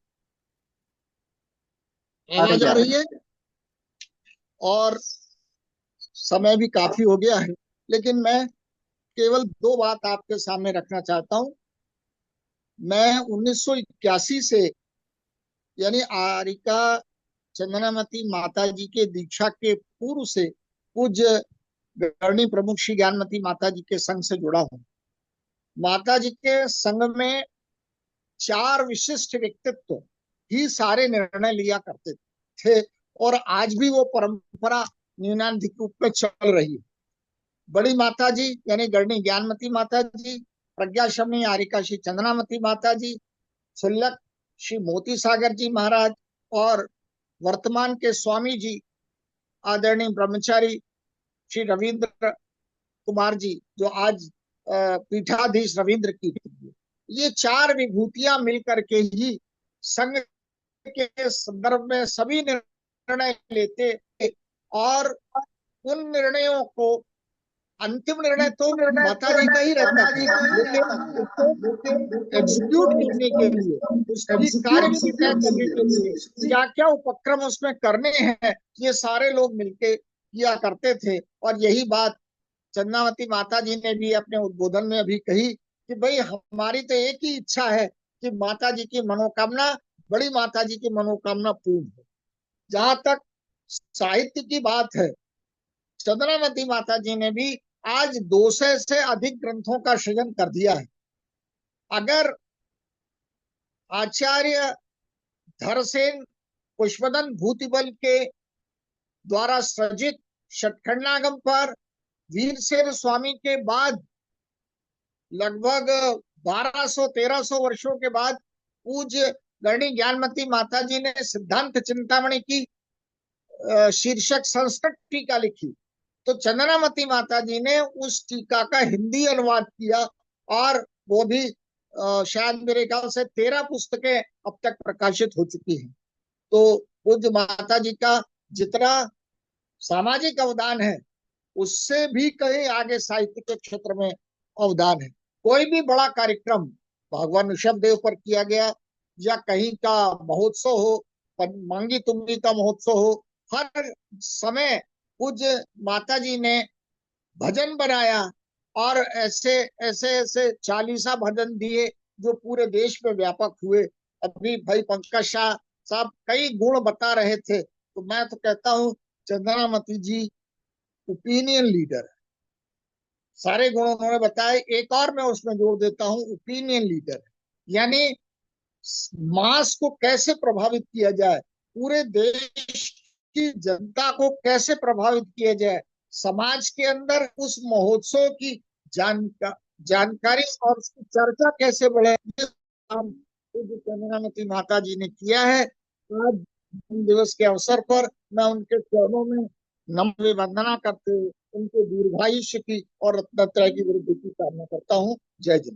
आवाज आ रही है? और समय भी काफी हो गया है, लेकिन मैं केवल दो बात आपके सामने रखना चाहता हूं। मैं 1981 से, यानी आरिका चंदनामती माता जी के दीक्षा के पूर्व से पूज्य गणनी प्रमुख श्री ज्ञानमती माता जी के संघ से जुड़ा हूं। माता जी के संघ में 4 विशिष्ट व्यक्तित्व ही सारे निर्णय लिया करते थे, और आज भी वो परंपरा न्यूनाधिक रूप में चल रही है। बड़ी माता जी यानी गणनी ज्ञानमती माता जी, प्रज्ञाशमनी आरिका श्री चंदनामती माता जी, सुल्लक श्री मोती सागर जी महाराज, और वर्तमान के स्वामी जी आदरणीय ब्रह्मचारी श्री रविंद्र कुमार जी, जो आज पीठाधीश रविंद्र की, ये 4 विभूतियां मिलकर के ही संघ के संदर्भ में सभी निर्णय लेते, और उन निर्णयों को अंतिम निर्णय तो माता जी का ही रहता था, लेकिन उसको एग्जीक्यूट करने के लिए, उसकी कार्यविधि तय करने के लिए क्या क्या उपक्रम उसमें करने हैं, ये सारे लोग मिलके किया करते थे। और यही बात चंद्रावती माता जी ने भी अपने उद्बोधन में अभी कही कि भाई हमारी तो एक ही इच्छा है कि माता जी की मनोकामना, बड़ी माता जी की मनोकामना पूर्ण हो। जहां तक साहित्य की बात है, चंद्रावती माता जी ने भी आज 200 से अधिक ग्रंथों का सृजन कर दिया है। अगर आचार्य धरसेन पुष्पदन भूतिबल के द्वारा सृजित षटखंडागम पर वीरसेन स्वामी के बाद लगभग 1200-1300 वर्षों के बाद पूज्य गणनी ज्ञानमती माता जी ने सिद्धांत चिंतामणि की शीर्षक संस्कृत टीका लिखी, तो चंद्रामती माता जी ने उस टीका का हिंदी अनुवाद किया, और वो भी शायद मेरे ख्याल से 13 पुस्तकें अब तक प्रकाशित हो चुकी हैं। तो पूज्य माता जी का जितना सामाजिक अवदान है, उससे भी कहीं आगे साहित्य के क्षेत्र में अवदान है। कोई भी बड़ा कार्यक्रम भगवान ऋषभ देव पर किया गया, या कहीं का महोत्सव हो, मांगी तुम्बी का महोत्सव हो, हर समय पूज्य माता जी ने भजन बनाया, और ऐसे ऐसे ऐसे 40 भजन दिए जो पूरे देश में व्यापक हुए। अभी भाई पंकज शाह साहब कई गुण बता रहे थे, तो मैं तो कहता हूँ चंद्रामती जी ओपिनियन लीडर है। सारे गुण उन्होंने बताए, एक और मैं उसमें जोड़ देता हूँ, ओपिनियन लीडर, यानी मास को कैसे प्रभावित किया जाए, पूरे देश की जनता को कैसे प्रभावित किया जाए, समाज के अंदर उस महोत्सव की जानकारी और उसकी चर्चा कैसे बढ़े, चंद्रामती माता जी ने किया है। आज दिवस के अवसर पर मैं उनके चरणों में नम्र वंदना करते हुए उनके दीर्घायुष्य की और रत्नत्रय की वृद्धि की कामना करता हूँ। जय जय।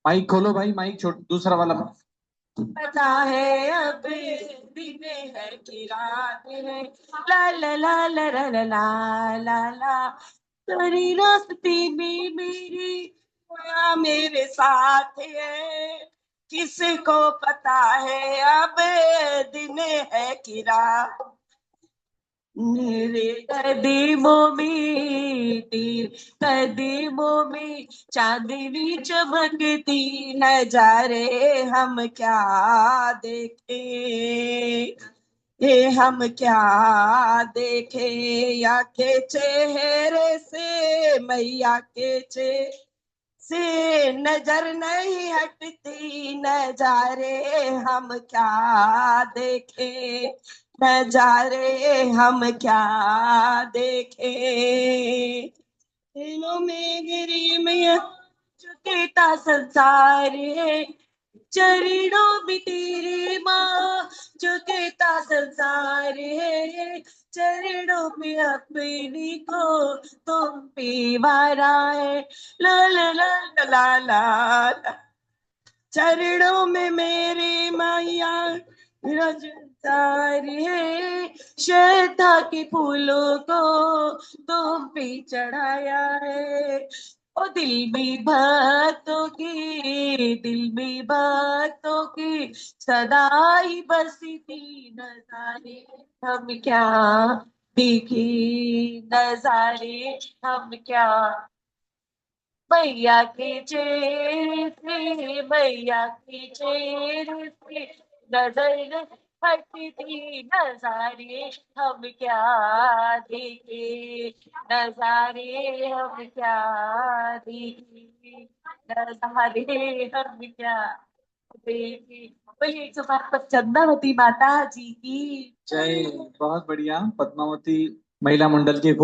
माइक खोलो भाई, माइक दूसरा वाला। पता है अब दिन है कि रात है, ला ला ला ला ला ला ला ला ला, तेरी रास्ते में मेरी माया मेरे साथ है, किसको पता है अब दिन है कि रात, मेरे कदमों में तेरे कदमों में चांदनी चमकती, नजारे हम क्या देखे, ये हम क्या देखे, या के चेहरे से मैया के चेहरे से नजर नहीं हटती, नजारे हम क्या देखे, नजारे हम क्या देखे, दिलों में गिरी मैया चुकेता संसार है, चरणों में तेरी माँ चुकेता संसार है, चरणों में अपनी को तुम पे वारा है, ला ला ला ला ला ला, चरणों में मेरी मैया रजतार है, श्रद्धा के फूलों को तुम पे चढ़ाया है, ओ दिल में भक्तों की सदा ही बसी थी, नजारे हम क्या देखे, नजारे हम क्या, मैया के चेहरे से मैया के चेहरे से नजर हटती थी, नजारे हम क्या देखे, नजारे हम क्या देखे, नजारे हम क्या देखे, बोलिए 105 चंदावती माता जी की जय। बहुत बढ़िया। पद्मावती महिला मंडल के